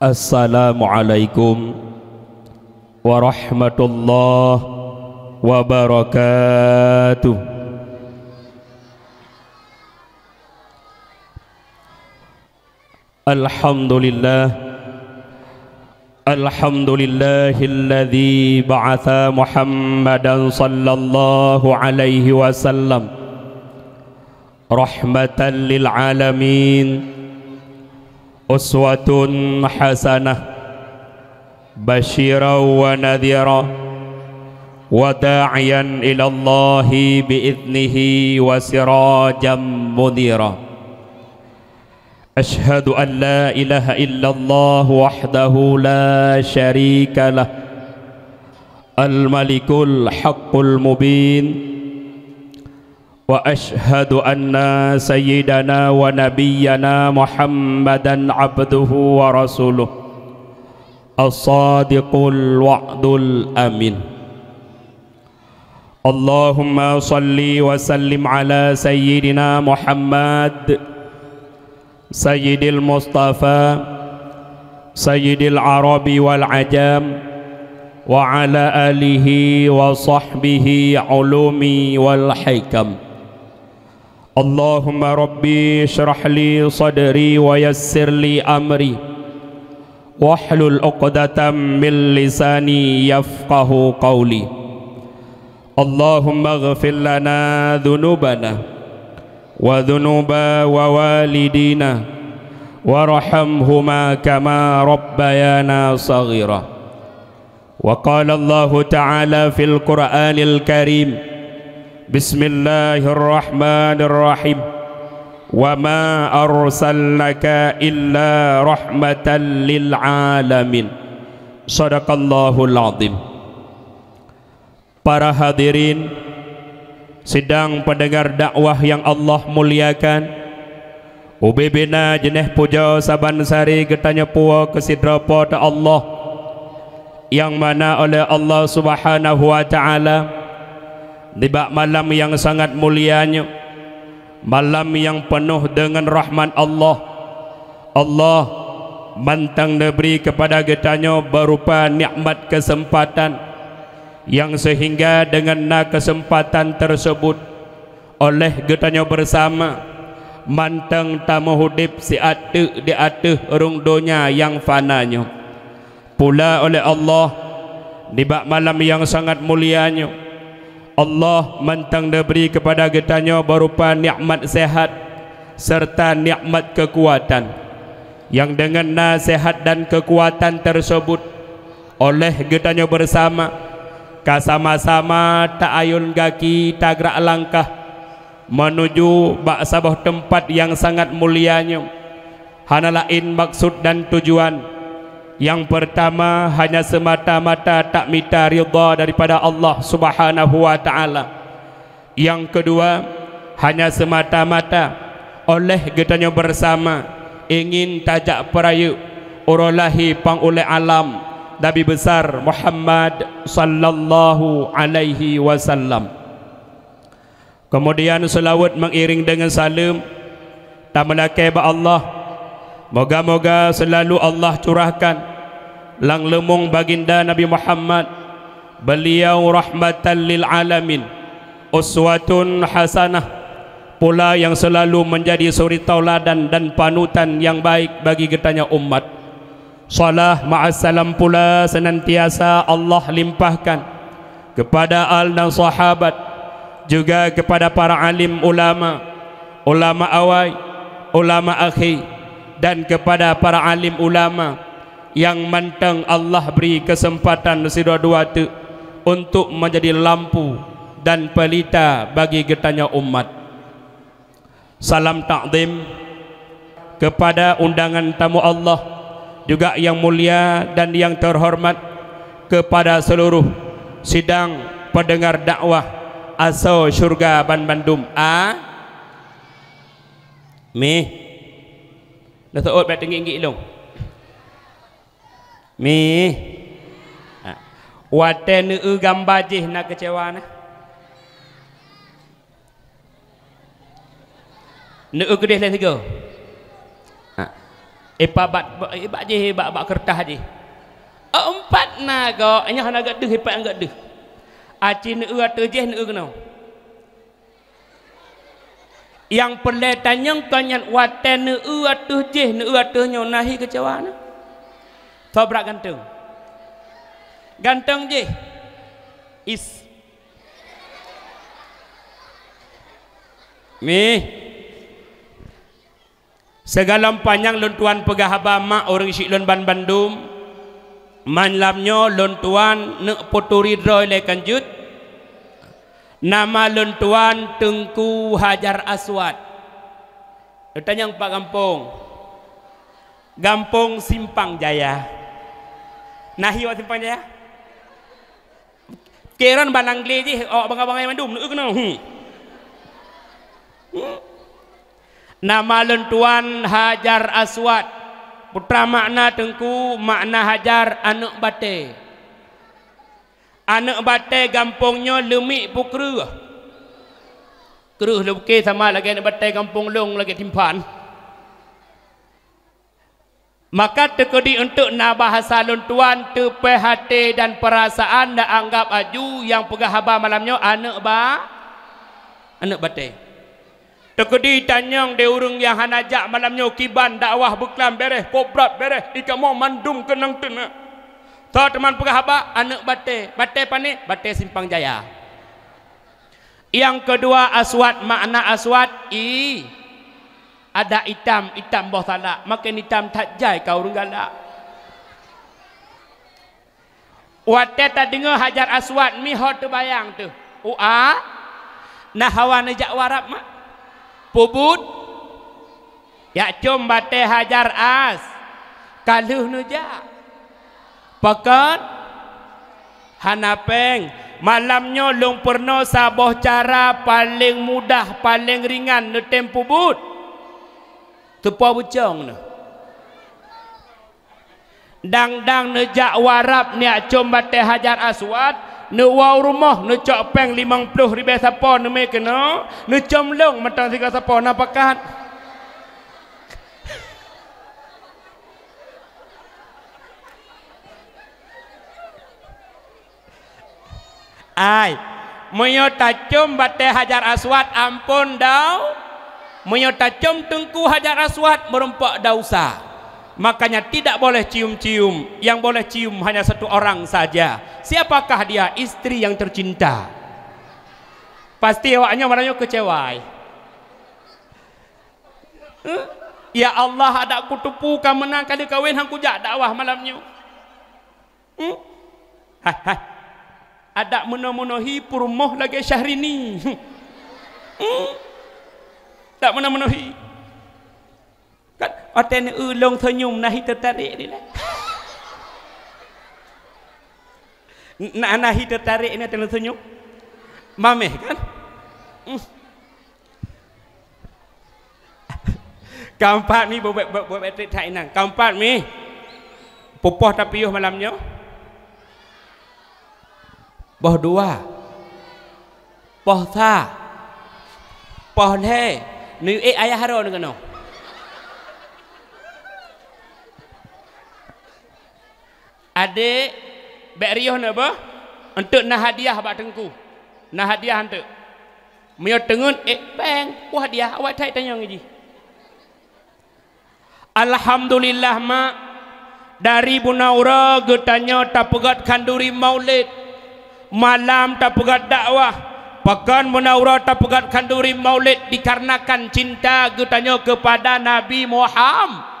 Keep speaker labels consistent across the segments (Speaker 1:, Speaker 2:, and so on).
Speaker 1: Assalamualaikum warahmatullahi wabarakatuh. Alhamdulillahilladzi ba'atha Muhammadan sallallahu alaihi wasallam rahmatan lil alamin, uswatun hasanah, basyiran wa nadhira, wa da'iyan ila Allahi bi'idnihi wa sirajan munira. Ashhadu an la ilaha illallah wahdahu la syarika lah, al-malikul haqqul mubin, wa ashhadu anna sayyidana wa nabiyyana Muhammadan abduhu wa rasuluh, as-sadiqul wa'dul amin. Allahumma salli wa sallim ala sayyidina Muhammad sayyidil mustafa sayyidil arabi wal ajam wa ala alihi wa sahbihi ulumi wal hikam. Allahumma rabbi syrah li sadri wa yassir li amri wahlul uqdatam min lisani yafqahu qawli. Allahumma ighfir lana dhunubana wa dhunuba wa walidina warhamhuma kama rabbayana saghira. Wa qala Allah ta'ala fil Qur'anil Karim, Bismillahirrahmanirrahim, wa ma arsalnaka illa rahmatan lil alamin. Shadaqallahul azim. Para hadirin sidang pendengar dakwah yang Allah muliakan, ubebena jeneh puja saban sari getanya puwa kesidrapa ta Allah yang mana oleh Allah Subhanahu wa taala di malam yang sangat mulianya, malam yang penuh dengan rahmat Allah. Allah mantang diberi kepada getanya berupa nikmat kesempatan yang sehingga dengan kesempatan tersebut oleh getanya bersama mantang tamu hudip si atu di atas rung dunia yang fananya. Pula oleh Allah di malam yang sangat mulianya, Allah mantang diberi kepada getanya berupa nikmat sehat serta nikmat kekuatan, yang dengan nasihat dan kekuatan tersebut oleh getanya bersama kasama-sama ta'ayun gaki tagrak langkah menuju bak sebuah tempat yang sangat mulianya. Hana lain maksud dan tujuan. Yang pertama hanya semata-mata tak minta ridha daripada Allah Subhanahu wa taala. Yang kedua hanya semata-mata oleh getanya bersama ingin tajak peraya urolahi pangulai alam Nabi besar Muhammad sallallahu alaihi wasallam. Kemudian selawat mengiring dengan salam tamalakai ba Allah, moga-moga selalu Allah curahkan lang lemung baginda Nabi Muhammad, beliau rahmatan lil alamin, uswatun hasanah, pula yang selalu menjadi suri tauladan dan panutan yang baik bagi getanya umat. Salah ma'assalam pula senantiasa Allah limpahkan kepada al dan sahabat, juga kepada para alim ulama, ulama awal, ulama akhir, dan kepada para alim ulama yang mantang Allah beri kesempatan sedua-dua tu untuk menjadi lampu dan pelita bagi getanya umat. Salam takdim kepada undangan tamu Allah juga yang mulia dan yang terhormat, kepada seluruh sidang pendengar dakwah asal syurga Bandung. Dah tahu bet tinggi long. Wate nu gambar je nak kecewa na. Nu gede lah tiga. Hebat je hebat kertas je. Empat naga hanya naga deh hebat angkat deh. Aci ne atau je ne kena. Yang pelai tanyang kanyan watan ne atau je ne atau nyo nahi kecewa na. Tobrak ganteng. Ganteng je. Is. Mi. Segala panjang luntuan pegahaba mak orang syik lun ban Bandung. Manlamnyo luntuan ne poturi droi le kanjut. Nama luntuan Tengku Hajar Aswad. Tanyang Pak Gampung. Gampung Simpang Jaya. Nahi wa Simpang Jaya. Keran balangle je bang-bang Bandung nu kena. Nama luntuan Hajar Aswad. Putra makna Tengku, makna Hajar, anak bate. Anak bate gampungnya lemik pukruh. Keruh lebih sama lagi anak bate gampung long lagi timpan. Maka tekedi untuk na bahasa luntuan tepe hati dan perasaan dah anggap aju yang pegah haba malamnya anak bate. Tekedi tanyang de urung yang hanajak malamnya kiban dakwah beklam beres pobrat beres ikamo mandum kenang tena. Tahu teman pegah haba anak bate pane bate Simpang Jaya. Yang kedua aswad makna aswad ada hitam boh talak makin hitam tak jai kau urung galak. Wate tak dengar Hajar Aswad mi hot tu bayang tu. Nah hawa nejak warap mak. Pubut ya cum bate Hajar As kaluh nuja pakat hanapeng malamnya long perno saboh cara paling mudah paling ringan netem pubut tepa bucong ne dang nejak warap ni cum bate Hajar Aswad ne wau rumah ne cok peng 50 ribu siapa ne me kena ne comlong matang tiga siapa na pakat ai moyo tacum bate Hajar Aswad ampun dau moyo tacum Tengku Hajar Aswad merempak dausa. Makanya tidak boleh cium-cium. Yang boleh cium hanya satu orang saja. Siapakah dia? Istri yang tercinta. Pasti awaknya marahnya kecewa. Ya Allah ada kutupu kamu menang kali kawin hang kujak dakwah malamnya. Ada memenuhi purmoh lagi Syahrini. Tak memenuhi. Kan oten ulung senyum nahi tertarik ni lah. Nahi tertarik ni oten senyum. Mameh kan? Keempat ni buat tak inang. Keempat ni pupoh tapiuh malamnya. Boh dua. Poh tha. Poh le. Ni ayah haro ni kena. Adik bek riuh nak apa? Untuk nak hadiah bak Tengku. Nak hadiah untuk. Mio tengun bang, wah hadiah awak tak tanya ngaji. Alhamdulillah mak dari Bunaura getanya tak pegat kanduri maulid. Malam tak pegat dakwah. Pekan Bunaura tak pegat kanduri maulid dikarenakan cinta getanya kepada Nabi Muhammad.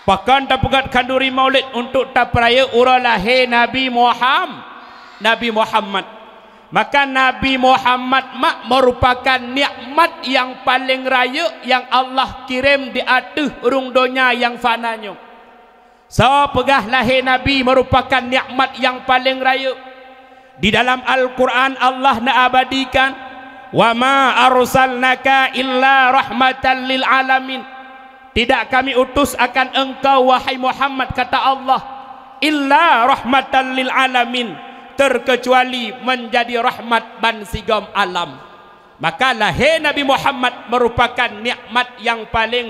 Speaker 1: Bahkan tak pegat kanduri maulid untuk tak peraya urah lahir Nabi Muhammad. Maka Nabi Muhammad merupakan nikmat yang paling raya yang Allah kirim di atas urung dunia yang fananya. So pegah lahir Nabi merupakan nikmat yang paling raya. Di dalam Al-Quran Allah nak abadikan, wa ma arsalnaka illa rahmatan lil alamin. Tidak kami utus akan engkau wahai Muhammad kata Allah illa rahmatan lil alamin, terkecuali menjadi rahmat ban sigam alam. Maka lahir Nabi Muhammad merupakan nikmat yang paling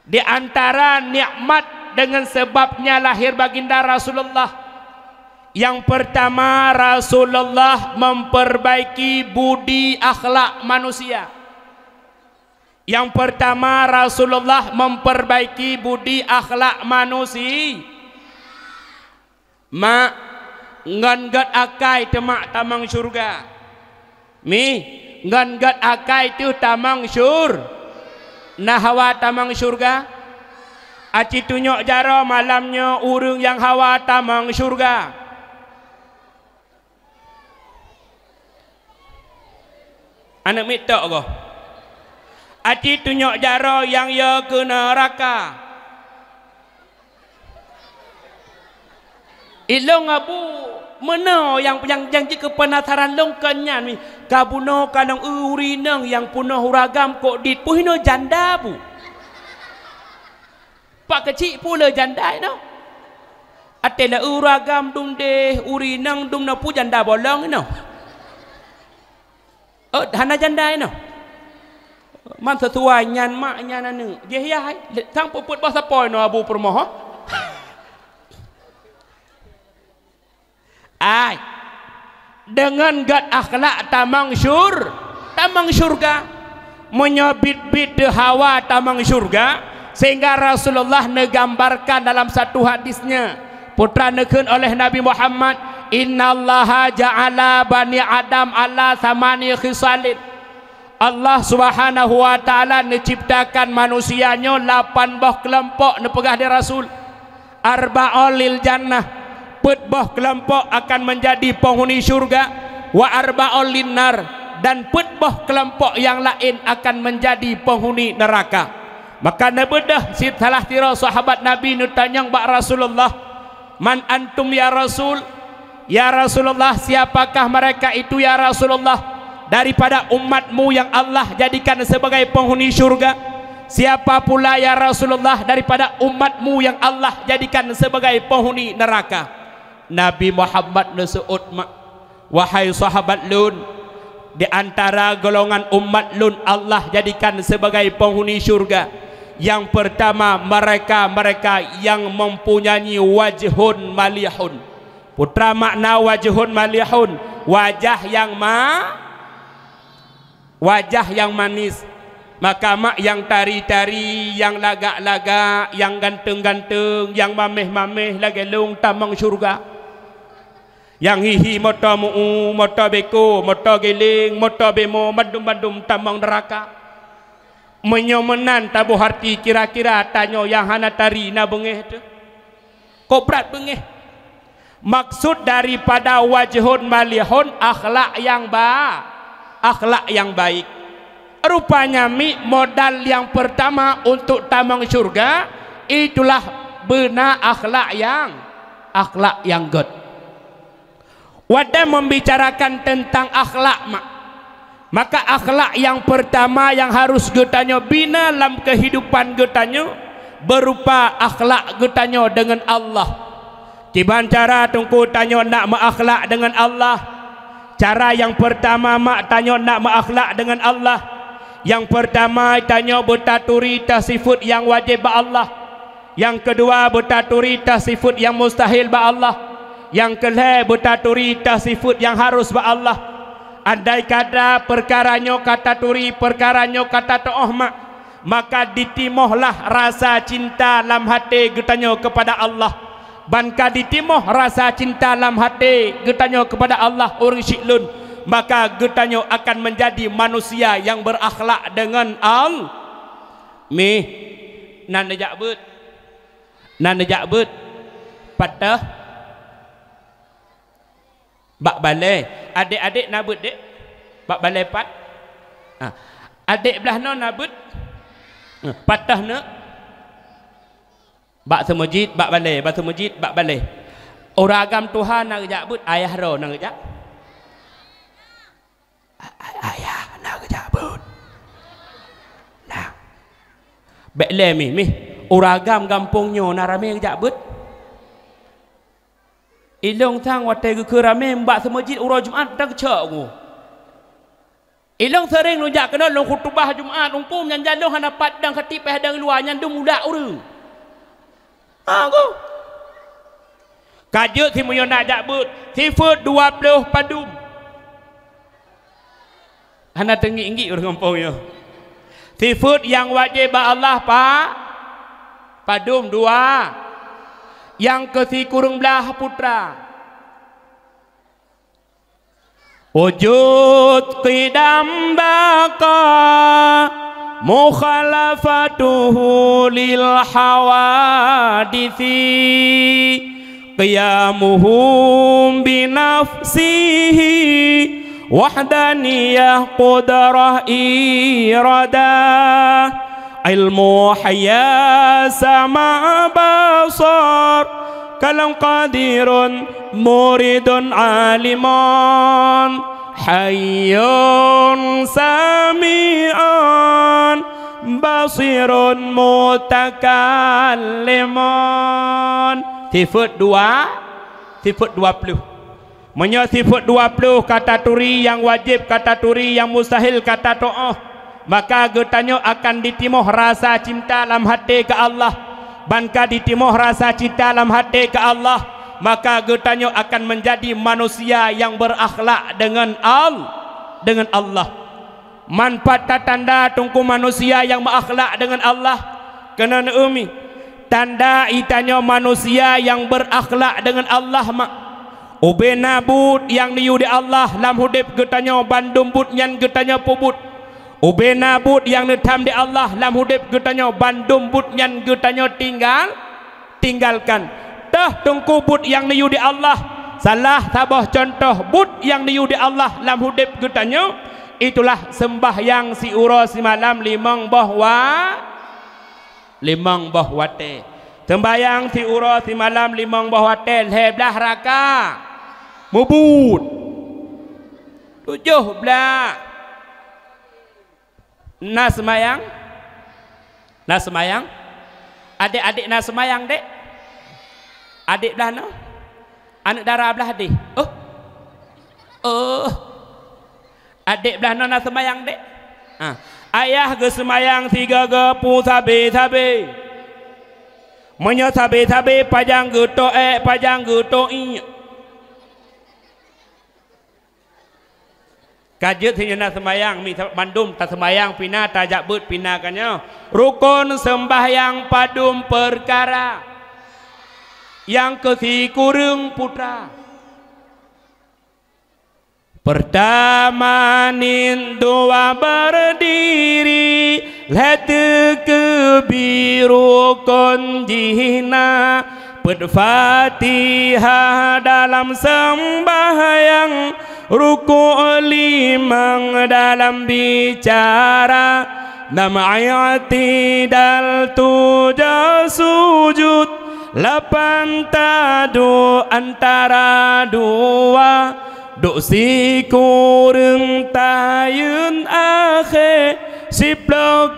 Speaker 1: Di antara nikmat dengan sebabnya lahir baginda Rasulullah, yang pertama Rasulullah memperbaiki budi akhlak manusia. Yang pertama Rasulullah memperbaiki budi akhlak manusia. Mak ngan-gat akai temak tamang syurga. Mi ngan-gat akai tu tamang syur. Nah hawa tamang syurga. Aci tunjuk jara malamnya urang yang hawa tamang syurga. Anak mitok ko. Aci tunjuk jara yang ya ke neraka. Ilong abu mana yang janji kepenasaran long kenyan mi kabuno kanang urinang yang punah huragam kok dit puhino janda bu. Pak kecil pula janda no. Atela uragam dum de urinang dum na pu janda bolong no. Oh hana janda no. Man sesuai nyan mak nyan anu. Dia ya tang puput bahasa poi no abu permoho. Ai dengan gat akhlak tamang syurga menyabit-bit hawa tamang syurga, sehingga Rasulullah negambarkan dalam satu hadisnya putra nekeun oleh Nabi Muhammad, innallaha ja'ala bani adam ala samani khisalin. Allah subhanahu wa ta'ala menciptakan manusianya 8 kelompok nepegah di Rasul. Arba'ul lil jannah, petbah kelompok akan menjadi penghuni syurga, wa arba'ul linnar, dan petbah kelompok yang lain akan menjadi penghuni neraka. Maka nabedah si salah tira sahabat Nabi nutanyang bak Rasulullah, man antum ya Rasul? Ya Rasulullah, siapakah mereka itu ya Rasulullah daripada umatmu yang Allah jadikan sebagai penghuni syurga? Siapa pula ya Rasulullah daripada umatmu yang Allah jadikan sebagai penghuni neraka? Nabi Muhammad nasu'ud mak, wahai sahabat lun, di antara golongan umat lun Allah jadikan sebagai penghuni syurga. Yang pertama mereka yang mempunyai wajhun malihun. Putra makna wajhun malihun, wajah yang manis. Maka mak yang tari-tari, yang lagak-lagak, yang ganteng-ganteng, yang mameh-mameh lagi lung tamang syurga. Yang hihi motor mu'u, motor beko, motor geling, motor bemo, bandum-bandum tamang neraka. Menyomenan tabu harti kira-kira tanyo yang hana tari na bengeh tu. Kok berat bengeh? Maksud daripada wajhun malihun, akhlak yang baik. Rupanya mi modal yang pertama untuk tamang syurga itulah benar akhlak yang good. Wadah membicarakan tentang akhlak maka akhlak yang pertama yang harus getanya bina dalam kehidupan getanya berupa akhlak getanya dengan Allah. Tiban cara tungku tanya nak makhlak dengan Allah. Cara yang pertama mak tanya nak makhlak dengan Allah. Yang pertama tanya bertaturi tasifut yang wajib ba Allah. Yang kedua bertaturi tasifut yang mustahil ba Allah. Yang kelih bertaturi tasifut yang harus ba Allah. Andai kata perkaranya kata turi, perkaranya kata to'oh mak, maka ditimohlah rasa cinta dalam hati getanya kepada Allah. Banka ditimoh rasa cinta dalam hati getanya kepada Allah orang syiklun, maka getanya akan menjadi manusia yang berakhlak dengan Allah. Mi nan nejak bet patah bak balai adik-adik nabut dek bak balai pat adik belah no nabut patah ne bak semujid bak balai bak semujid bak balai orang agam Tuhan nak jak but ayah ro nak jak ayah nak jak but nah bek le mi orang agam kampungnya narame jak but ilong tang wate ke rame mbak semajid urang Jumaat dak cak ku Ilong sering nujak kena long khutbah Jumaat umpum yang jalung hana padang khatib hadang luar yang dum muda uru. Aku. Kajut si muyo nak jak but. Sifut 20 padum. Hana tengi-inggi urang kampung yo. Sifut yang wajib Allah padum 2. Yang ke kurung belah putra. Wujud qidam baqa mukhalafatuhu lil hawadithi qiyamuhum binafsihi wahdaniyah qudrah iradah ilmu hayya sama basar kalam qadirun muridun aliman hayyun sami'an basirun mutakalliman. Sifat 2 sifat 20 menyo sifat 20 kata turi yang wajib kata turi yang mustahil kata to'oh maka getanyo akan ditimoh rasa cinta dalam hati ke Allah. Banka ditimoh rasa cinta dalam hati ke Allah maka getanyo akan menjadi manusia yang berakhlak dengan Allah. Manfaat tanda tungku manusia yang berakhlak dengan Allah kena umi tanda itanyo manusia yang berakhlak dengan Allah mak ubena but yang diu di Allah lam hudip getanyo bandum but nyan getanyo pubut ubena but yang netam di Allah lam hudip getanyo bandum but nyan getanyo tinggalkan dah tungku but yang diu di Allah salah tabah contoh but yang diu di Allah lam hudip getanyo itulah sembahyang si uro si malam limang bahwate sembahyang si uro si malam limang bahwate heblah raka mubut 17 Nas semayang adik-adik nas semayang dek adik belah no anak darah belah adik adik belah no nas semayang dek ayah ke semayang 3 gepu sabe menyo sabe pajang geto pajang geto Kajut hinyana sembayang mi bandum tak sembayang pina tajak but pina kanyo rukun sembahyang padum perkara yang kurung putra pertama doa berdiri lete kebiru konjihna Fatihah dalam sembahyang ruku' limang dalam bicara nam'ayati dal 7 sujud 8 tadu antara 2 doksi kurung tayun akhir 10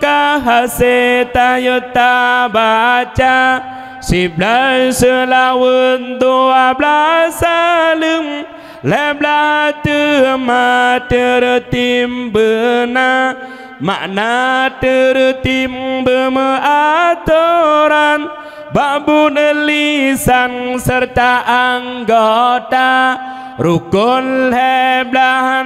Speaker 1: kahase tayuta baca 11 selawun 12 salim 11 tema tertim benar makna tertim beraturan babun lisan serta anggota rukun heblah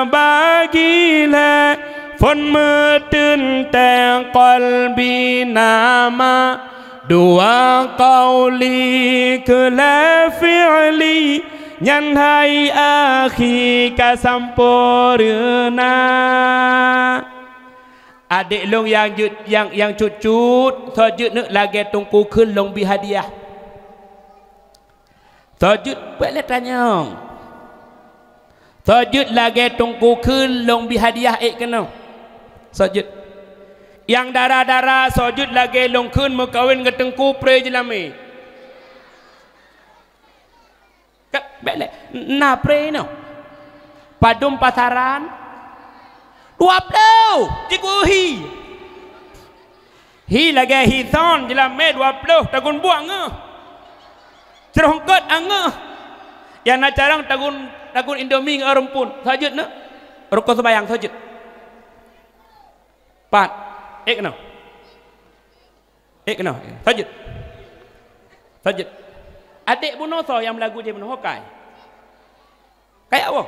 Speaker 1: bagilah fon metun teng qalbi nama dua qauli kala fi'li nyan hai akhi kasampurna adik long yang cucut sojud nak lagi tungku keun long bi hadiah sojud boleh tanya sojud lagi tungku keun long bi hadiah kena sojud yang darah-darah sojud lagi long keun mekawin ke tengku pre jelami boleh na pre no padum pasaran 20 cikgu hi lagi hi son jelami 20 tagun buang cerongkot yang nak carang tagun indomie ngarumpun sojud no rukun sembahyang sojud Pat. Kena. Kena. Sajid. Sajid. Adik bunoso yang melagu dia bunuh hokai. Kayak apa?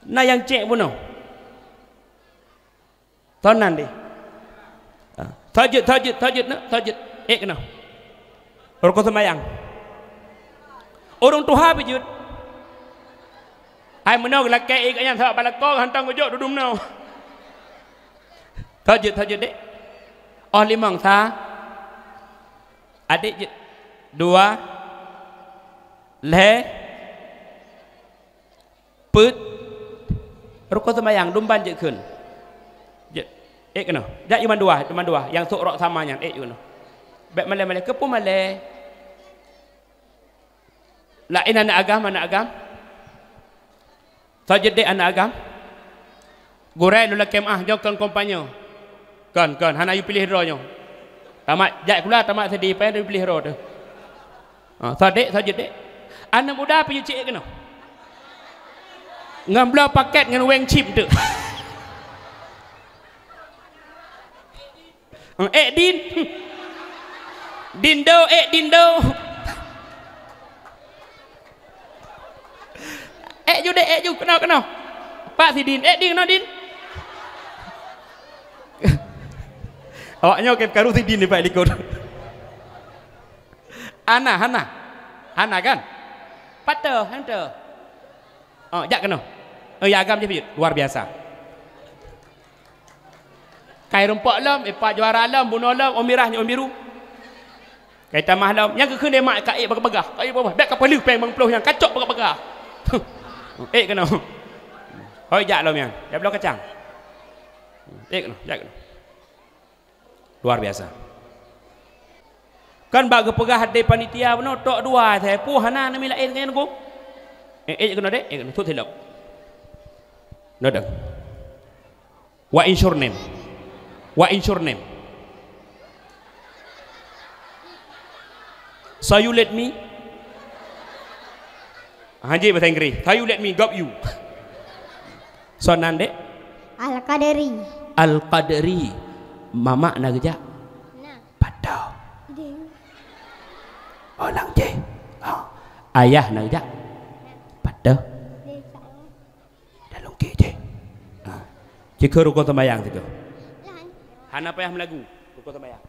Speaker 1: Nah yang cek bunuh. Tonan dia. Sajid nak. Sajid. Kena. Rukun sembahyang. Orang Tuhan bijut. Ai menau laki ikatnya tak balakor hantang gojok duduk menau. Tajud dek. Oh limang sa. Adik je. Dua. Le. Put. Rukun sembahyang dumban je kun. Je. Kena. Jak iman dua. Yang sok rok samanya. Kena. Baik malai ke pun malai. Lain anak agam. Sajid dek anak agam. Gurai lula kemah jauhkan kompanyo. Kan, hana you pilih hero nyo. Tamat jak kula tamat sedih pen you pilih hero tu. Sajid dek. Anak muda pi you cik kena. Ngambla paket ngan weng chip tu. Din. Dindo. Ju kena. Pak si Din. Din kena Din. Awaknya ke karu si Din ni Pak likut. Hana kan? Hunter. Jak kena. Ya agam je luar biasa. Kai rumpok lam, pak juara lam, bunuh lam, omirahnya om biru. Kai tamah lam, yang ke kene mak kai bagah-bagah. Kai apa? Bek kapal peng bang peluh yang kacok bagah-bagah. Kena. Hoi jak lam yang. Ya belah kacang. Kena. Luar biasa. Kan bagi pegah hati panitia benar tok dua saya puhana nami lain kan aku. Kena dek, kena tu telok. Nodang. What is your name? So you let me. Haji bahasa Inggeris. So you let me got you. So nande. Al-Qadri. Mama nak kerja? Padau. Orang je. Ayah nak kerja? Padau. Dalam ke je. Jika rukun sembahyang itu. Hana payah melagu rukun sembahyang.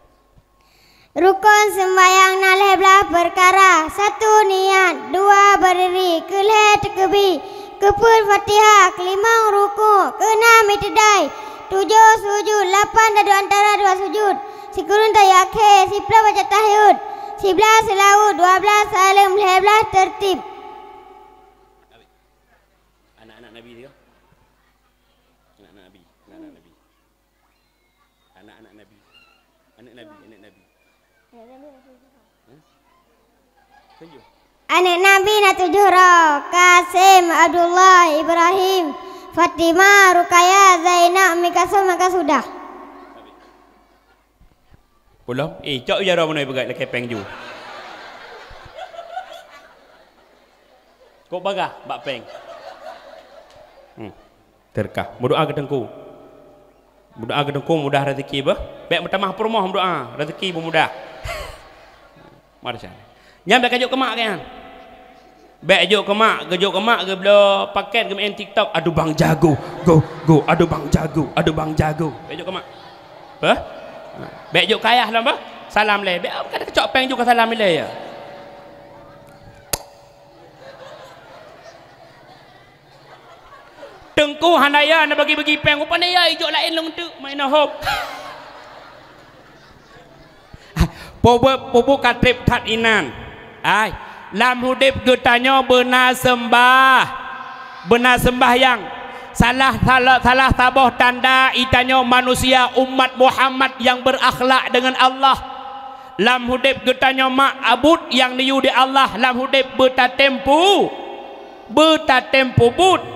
Speaker 2: Rukun sembahyang nalih belah perkara. 1 niat, 2 berdiri, kelih tekebi, kepul Fatihah, 5 ruku, 6 itidai, 7 sujud, 8 dadu antara 2 sujud, 10 tayakhir, 11 baca tahiyud, 11 selawat, 12 salam, 11 tertib.
Speaker 1: Anak-anak Nabi dia. Anak-anak Nabi.
Speaker 2: Anak Nabi na 7 Kasim, Abdullah, Ibrahim, Fatimah, Rukaya, Zainab, Mikasum, maka sudah.
Speaker 1: Belum? Cok jara mana begat le kepeng ju. Kok bagah bak peng. Terkah. Berdoa ke tengku. Berdoa ke tengku mudah rezeki bah. Baik bertamah permoh berdoa, rezeki pun mudah. Mari sana. Nyam baik kajuk kemak kan. Baik juk kemak ke belo paket ke main TikTok. Aduh bang jago. Go. Aduh bang jago. Baik juk kemak. Bah? Baik juk kayah lah bah. Salam le. Baik kata kecok peng juga salam le ya. Tengku hanaya nak bagi peng upana ya ijok lain long tu main hop. Pobo katrip tat inan. Ai, lam hudip getanya benar sembahyang. Salah tabah tanda itanya manusia umat Muhammad yang berakhlak dengan Allah. Lam hudip getanya mak abud yang niu di Allah. Lam hudip bertatempu but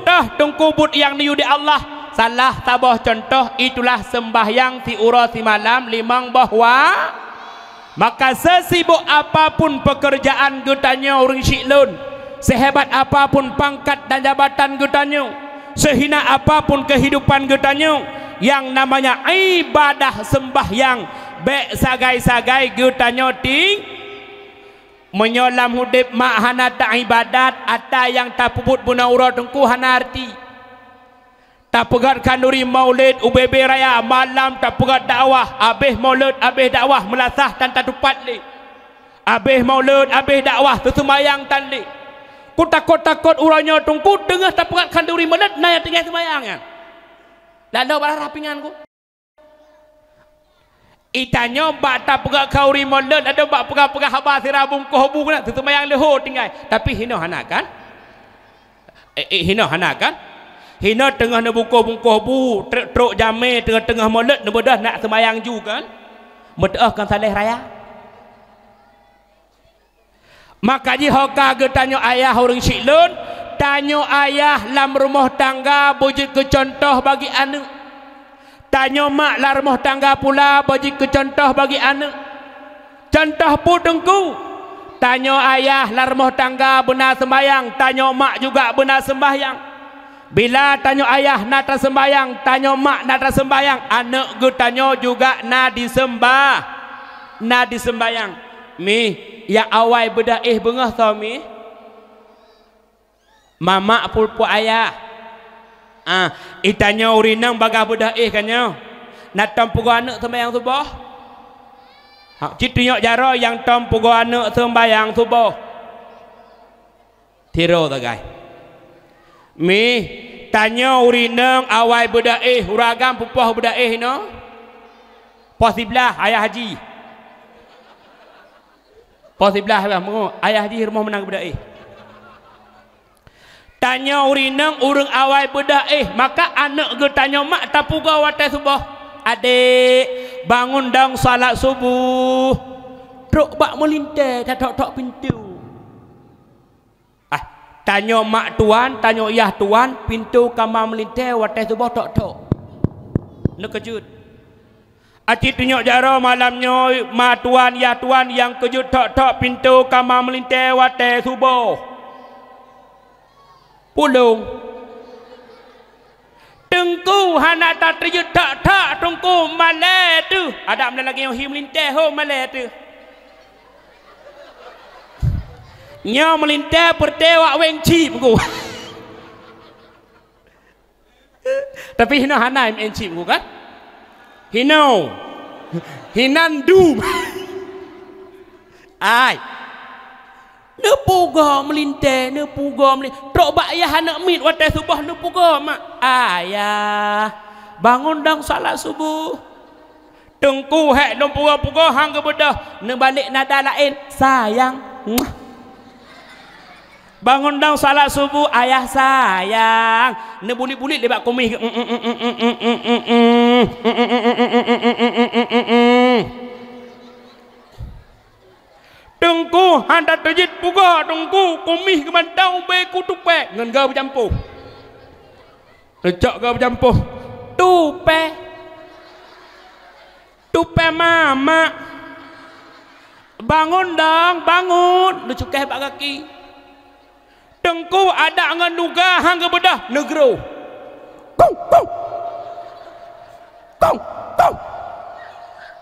Speaker 1: dah tungku but yang niu di Allah. Salah tabah contoh itulah sembahyang si urasi malam limang bahwa maka sesibuk apapun pekerjaan getanya orang syiklun, sehebat apapun pangkat dan jabatan getanya, sehina apapun kehidupan getanya, yang namanya ibadah sembahyang baik sagai-sagai gutanyo ting menyolam hudib mak hana tak ibadat ada yang tak puput buna urut tengku hana arti tak pegat kanuri maulid UBB raya malam tak pegat dakwah habis maulid habis dakwah melasah tan tak tupat li habis maulid habis dakwah tersemayang tan li ku takut-takut urangnya tengku dengar tak pegat kanuri maulid naya tinggal semayang kan lalu barang rapingan ku itanyo bak tak pegat kauri maulid ada bak pegat-pegat habar sirabung kohbu nak tersemayang leho tinggal tapi hina hana kan hina hana kan hina tengah nak buka-buka bu truk jame tengah-tengah maulid nak bedah nak semayang juga kan meteah kan saleh raya maka ji hoka ge tanyo ayah orang siklun tanyo ayah lam rumah tangga bojit ke contoh bagi anak tanyo mak lam rumah tangga pula bojit ke contoh bagi anak contoh pun dengku tanyo ayah lam rumah tangga benar sembahyang tanyo mak juga benar sembahyang bila tanyo ayah nak sembahyang tanyo mak nak sembahyang anak ge tanyo juga nak disembahyang mi yang awal bedaih bengah tau mi mama pulpu ayah itanya urinang bagah bedaih kanyo nak tampugo anak sembahyang subuh citinyok jaro yang tampugo anak sembahyang subuh tiro ta guys mi tanya urinang awal bedaih uragam pupuh bedaih no posiblah ayah haji posiblah ayah haji rumah menang bedaih tanya urinang urang awal bedaih maka anak ge tanya mak tapuga watai subuh adik bangun dang salat subuh truk bak melintas tok-tok pintu tanya mak tuan tanya ayah tuan pintu kamar melintas watai subuh tok-tok nak kejut Acik tunjuk jaro malamnya ma tuan ya tuan yang kejut tok-tok pintu kamar melintas watai subuh pulung tengku hana tak terjut tok-tok tengku malai tu ada mana lagi yang melintas ho malai tu nya melintas pertewak wengci ku tapi hina hana wengci ku kan hinau hinandu ai nepuga melintas trok bak ayah anak mit watai subuh nepuga mak ayah bangun dang salat subuh tengku hek dong puga-puga hang ke bedah ne balik nada lain sayang bangun dang salat subuh ayah sayang ne bulit-bulit lebak komih tengku hantar terjit puga tengku komih ke mandau be kutupe ngan ga bercampur lecak ga bercampur tupe mama bangun dong bangun lu cukai bak kaki tengku ada ngan duga hang ke bedah negro kong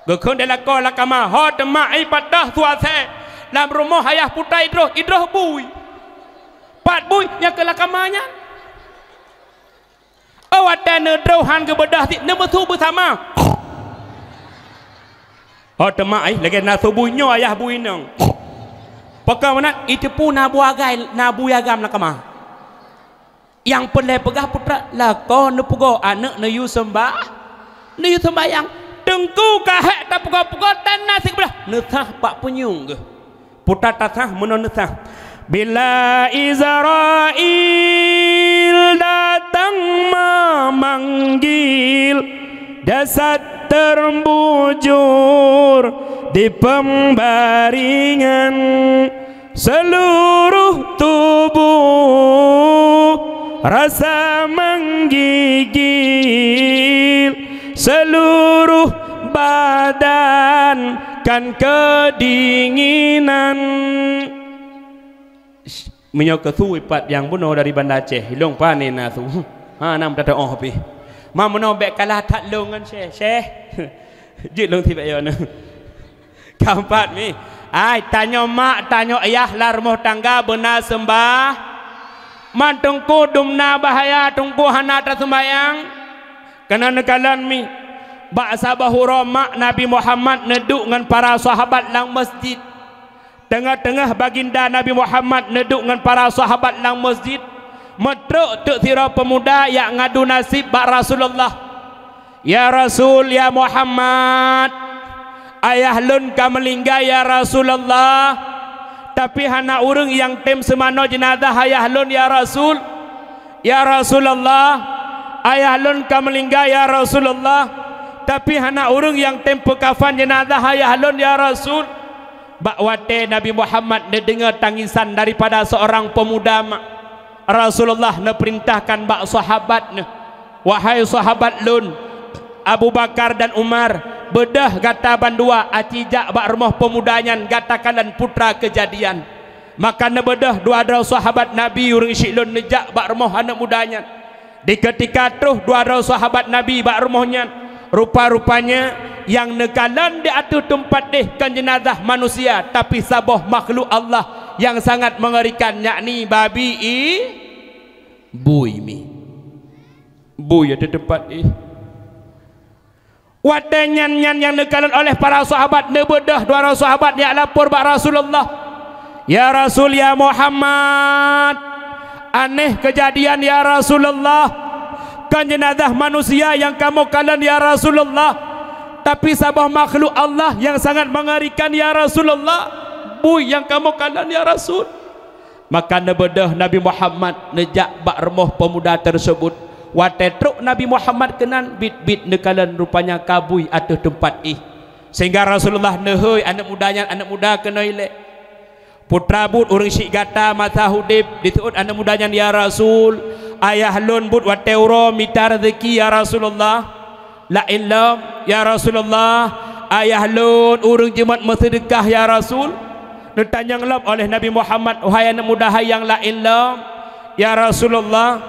Speaker 1: gekon de la ko la kama hot ma ibadah suase lam rumah ayah putai idroh bui pat bui nya ke la kamanya awat ne dro hang ke bedah ti ne betu bersama hot ma ai lagi na subui nyo ayah bui nang Pekak mana itu pun nabu agam nak kemah. Yang pelai pegah putra lah kau nepugo anak neyu sembahyang tengku kahek tak pegah dan nasi belah nesah pak penyung ke putra tasah menesah bila Israel datang memanggil jasad terbujur di pembaringan seluruh tubuh rasa menggigil seluruh badan kan kedinginan menyok kesu ipat yang bunuh dari Banda Aceh hilung panen nasu nam tata oh pi ma meno bek kalah tak longan syekh jit long tiba yo ne keempat mi ai tanya mak tanya ayah lah rumah tangga benar sembah man tungku dumna bahaya tungku hana ta sembayang kena nekalan mi ba sabahura mak Nabi Muhammad neduk dengan para sahabat lang masjid tengah-tengah baginda Nabi Muhammad neduk dengan para sahabat lang masjid metruk tuk tira pemuda yang ngadu nasib bak Rasulullah. Ya Rasul, ya Muhammad, ayah lun ka melingga ya Rasulullah, tapi hana urang yang tem semano jenazah ayah lun ya Rasul. Ya Rasulullah, ayah lun ka melingga ya Rasulullah, tapi hana urang yang tem pekafan jenazah ayah lun ya Rasul. Bak wate Nabi Muhammad dengar tangisan daripada seorang pemuda mak. Rasulullah perintahkan bak sahabatnya, wahai sahabat lun Abu Bakar dan Umar, bedah gata bandua acijak bak rumah pemudanya gatakan putra kejadian. Maka bedah dua sahabat Nabi urang syilun nejak bak rumah anak mudanya. Di ketika terus dua sahabat Nabi bak rumahnya, rupa-rupanya yang nekalan di atu tempat deh kan jenazah manusia, tapi sabah makhluk Allah yang sangat mengerikan, yakni babi bui mi bui ada tempat wadanyan yang nekalan oleh para sahabat nebedah dua sahabat yang lapor bak Rasulullah. Ya Rasul, ya Muhammad, aneh kejadian ya Rasulullah, kan jenazah manusia yang kamu kalan ya Rasulullah, tapi sabah makhluk Allah yang sangat mengerikan ya Rasulullah, bui yang kamu kalan ya Rasul. Maka nebedah Nabi Muhammad nejak bak remoh pemuda tersebut. Watetruk Nabi Muhammad kenan bit-bit nekalan rupanya kabui atau tempat sehingga Rasulullah nehoi anak muda kena ilek putra but urang syik gata mata hudib dituut anak mudanya ya Rasul, ayah lun but wateuro mita rezeki ya Rasulullah, la illam ya Rasulullah, ayah lun urang jemat bersedekah ya Rasul. Ditanya ngelap oleh Nabi Muhammad, wahai anak muda hayang la illam ya Rasulullah,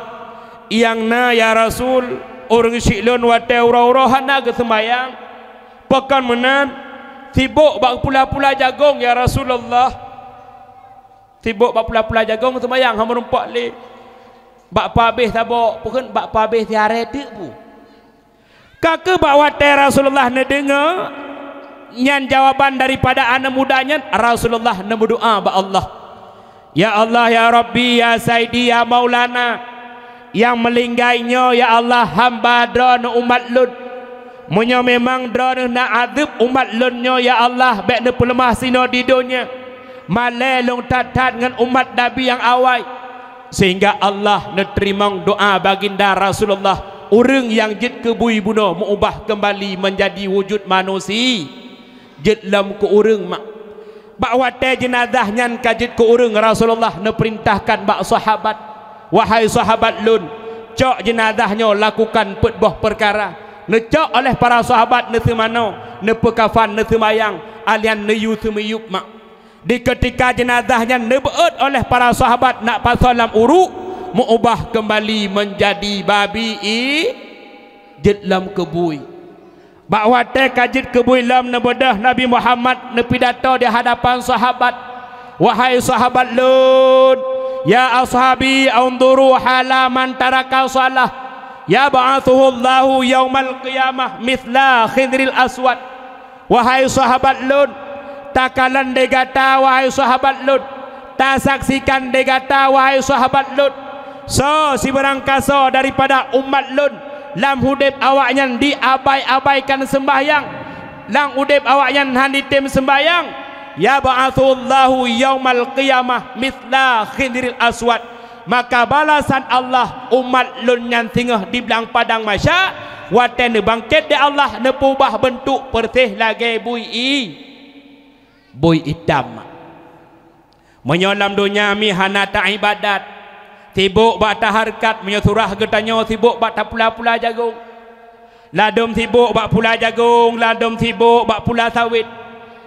Speaker 1: yang na ya Rasul urang syilun wate ura-urahana ke sembayang pekan menan tibuk bak pula-pula jagung ya Rasulullah, tibuk bak pula-pula jagung sembayang hang merumpak le bak pabeh tabok pun bak pabeh tiare tek pu kake bak wate Rasulullah ne dengar nyan jawaban daripada anak mudanya. Rasulullah ne berdoa bak Allah, ya Allah, ya Rabbi, ya Saidi, ya Maulana, yang melinggainya ya Allah hamba drone umat lun munyo memang drone nak adab umat lunnya ya Allah baik ne pelemah sino di dunia malai long tatat dengan umat Nabi yang awal, sehingga Allah ne terima doa baginda Rasulullah, urang yang jid kebui bunuh mengubah kembali menjadi wujud manusia jid lam ku urang mak bak wate jenazah nyan kajid ku urang. Rasulullah ne perintahkan bak sahabat, wahai sahabat lun, cok jenazahnya lakukan petboh perkara. Necok oleh para sahabat ne semano, ne pekafan ne semayang, alian ne yu semeyup mak. Di ketika jenazahnya ne beut oleh para sahabat nak pasalam uruk, mengubah kembali menjadi babi jidlam kebui. Bak wate kajid kebui lam ne bedah Nabi Muhammad ne pidato di hadapan sahabat, wahai sahabat lun, ya ashabi unduru halaman taraka salah ya ba'athuhu Allahu yaumal qiyamah mithla khidril aswad. Wahai sahabat lun, takalan degata wahai sahabat lun, ta saksikan degata wahai sahabat lun. So si berangkaso daripada umat lun lam hudib awaknya diabai-abaikan sembahyang, lang udib awaknya handitim sembahyang, ya ba'athullahu yaumal qiyamah mithla khidril aswad. Maka balasan Allah umat lun yang tinggal di belang padang mahsyar wate ne bangkit di Allah ne pubah bentuk pertih lagi bui hitam menyolam dunia mi hana ta ibadat tibuk bak harkat menyesurah getanyo tibuk bak pula-pula jagung ladum tibuk bak pula jagung ladum tibuk bak pula sawit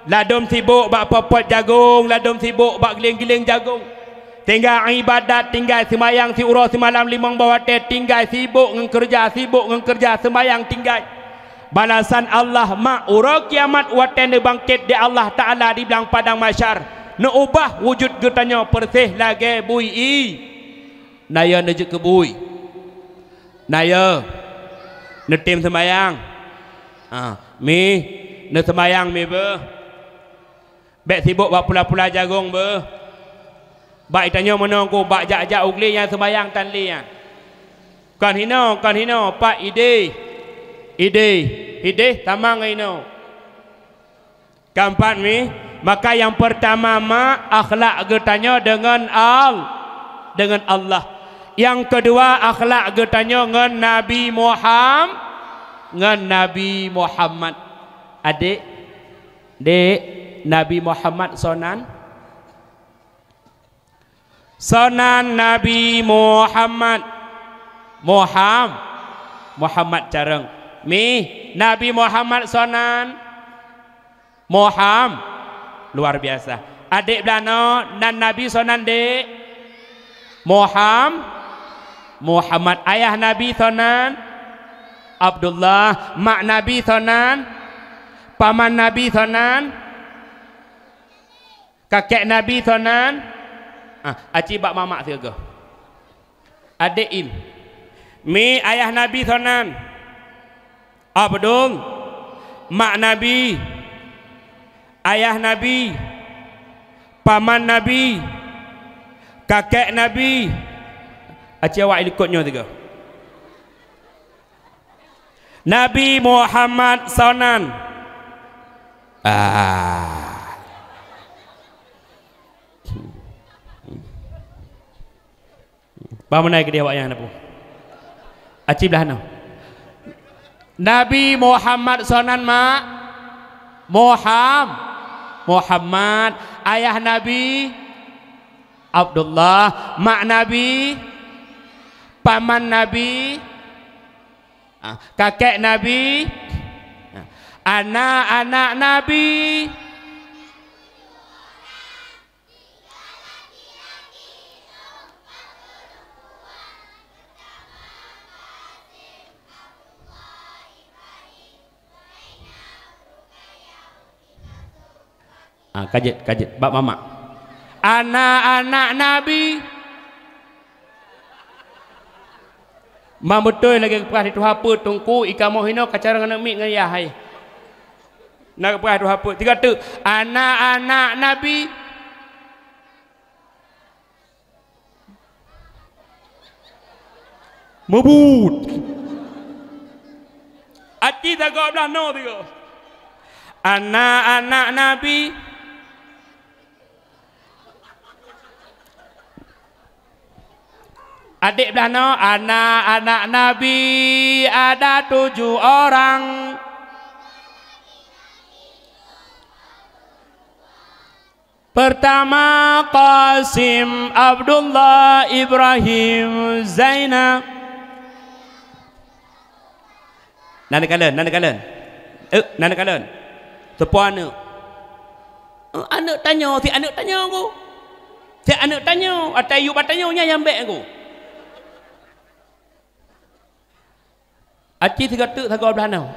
Speaker 1: ladum tibuk bak popot jagung ladum tibuk bak giling-giling jagung tinggal ibadat, tinggal sembahyang si urus semalam limang bawate, tinggal sibuk dengan kerja sembahyang tinggal. Balasan Allah mak ura kiamat watan bangkit di Allah Taala di bilang padang mahsyar. Nu ubah wujud getanya persih lagi bui i. Naya nejuk ke bui. Naya netim sembahyang. Mi ne sembahyang mi be. Bek sibuk bak pula-pula jagung be. Bak tanya mana aku bak jak-jak ugli yang sembahyang tan li ya. Kan hino pak ide tamang hino. Keempat mi, maka yang pertama akhlak getanya dengan Allah. Yang kedua akhlak getanya dengan Nabi Muhammad. Adik Nabi Muhammad sonan Nabi Muhammad careng mi Nabi Muhammad sonan luar biasa. Adik belano dan Nabi sonan dek Muhammad. Ayah Nabi sonan Abdullah. Mak Nabi sonan, paman Nabi sonan, kakek Nabi sonan. Aci bak mamak tiga. Adik im. Mi ayah Nabi sonan Abdul. Mak Nabi, ayah Nabi, paman Nabi, kakek Nabi. Aci awak ikutnya tiga. Nabi Muhammad sonan Bawa naik ke dia awak yang apa? Aci belah no. Nabi Muhammad sonan mak Muhammad. Ayah Nabi Abdullah. Mak Nabi, paman Nabi, kakek Nabi, anak-anak Nabi. Kajet bab mama. Anak-anak Nabi. Mam betul lagi kepas itu apa tungku ikan mohino kacara dengan mik dengan yahai. Nak kepas itu apa? Tiga tu anak-anak Nabi. Mabut. Ati tak kau belah no tiga. Anak-anak Nabi. Adik belah no, anak-anak Nabi ada 7 orang. Pertama Qasim, Abdullah, Ibrahim, Zainab. Nana kalian. Sepuan anak tanya, si anak tanya aku. Si anak tanya, atau you bertanya yang baik aku. Aci tiga tu tak kau belah.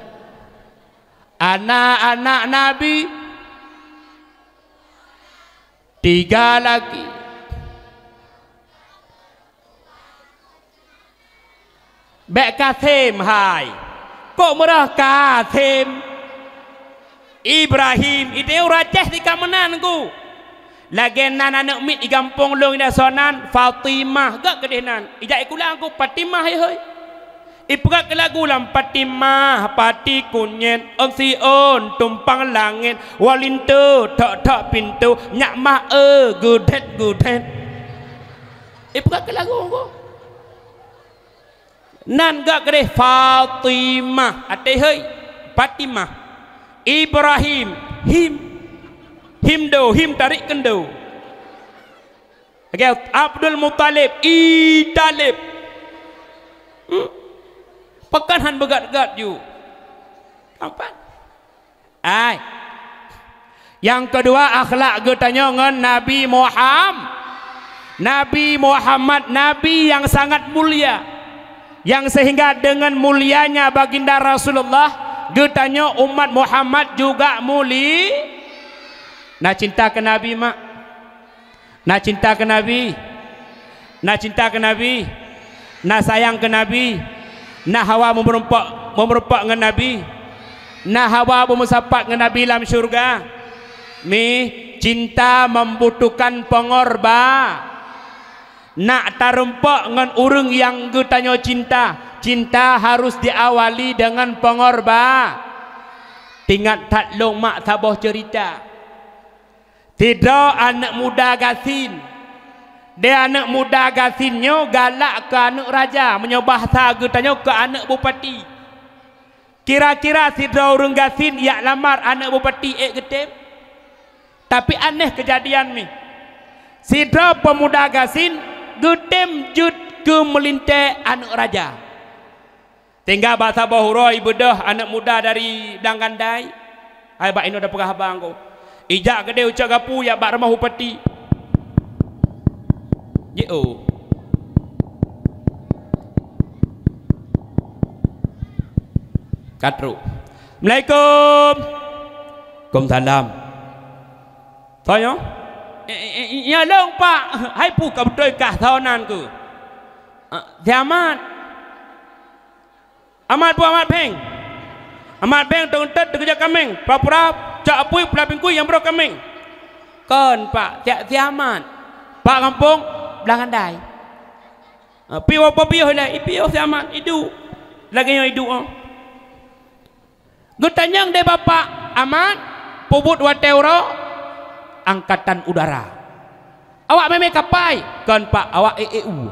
Speaker 1: Anak-anak Nabi 3 lagi. Bek Kasim hai. Kok merah Kasim? Ibrahim ide uraceh di kamenan ku. Lagi anak mit di kampung long ida sonan Fatimah gak kedenan. Ijak ikulah aku Fatimah hei. Iperak lagu lam Fatimah pati kunyet on si on tumpang langit walintu tok pintu nyak mah gudet. Iperak lagu aku. Nan gak kede Fatimah ate hei Fatimah. Ibrahim him tarik kendo. Okay, Abdul Muttalib Talib. Pekan han begat-gat you. Nampak? Yang kedua akhlak getanya dengan Nabi Muhammad, Nabi yang sangat mulia, yang sehingga dengan mulianya baginda Rasulullah, getanya umat Muhammad juga mulia. Nak cinta ke Nabi mak? Nak cinta ke Nabi? Nak cinta ke Nabi? Nak sayang ke Nabi? Nak hawa memerempak dengan Nabi? Nak hawa memusapat dengan Nabi dalam syurga? Cinta membutuhkan pengorban. Nak tarempak dengan orang yang getanya cinta, cinta harus diawali dengan pengorban. Tinggal tak long mak tabah cerita. Tidak anak muda gasin. Dia anak muda gasinnya galak ke anak raja, menyobah getanya ke anak bupati. Kira-kira si orang gasin yang lamar anak bupati getem. Tapi aneh kejadian ni. Si pemuda gasin getem jut ke melintai anak raja. Tinggal bahasa bahura ibu dah anak muda dari Dangandai. Hai bak ini dah pegah abang ko. Ijak gede ucap gapu ya bak rumah bupati. Yo. Katru. Assalamualaikum. Waalaikumsalam. Tanya? Ya long pak. Hai pu ka betul kah tahunan ku. Amat. Amat pu amat peng. Amat peng tong tet kerja kameng. Papura cak apui pelaping ku yang bro kameng. Kon pak tiak amat. Pak kampung Belangandai. Piwa piwa lah. Piwa si amat hidup. Lagi yang hidup. Gutanyang de bapak amat pubut wateuro angkatan udara. Awak meme kapai kan pak awak EEU.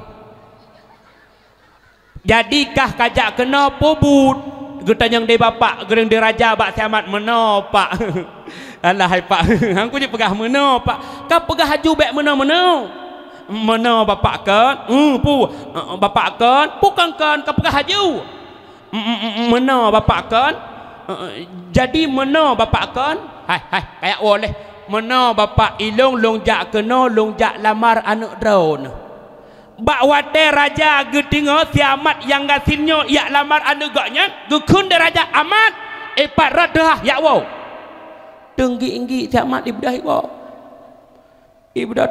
Speaker 1: Jadikah kajak kena pubut getanyang de bapak gereng de raja bak siamat meno pak. Alah hai pak hangku je pegah meno pak. Ka pegah haju bek meno bapak kan pu bapak kan bukan kan ka pegah haju meno bapak kan jadi meno bapak kan hai kayak boleh meno bapak ilong longjak kena longjak lamar anak drone bak wate raja getingo siamat yang gasinyo yak lamar anak gaknya gekun de raja amat epat radah yak wow tenggi-enggi siamat ibdah wow ibdah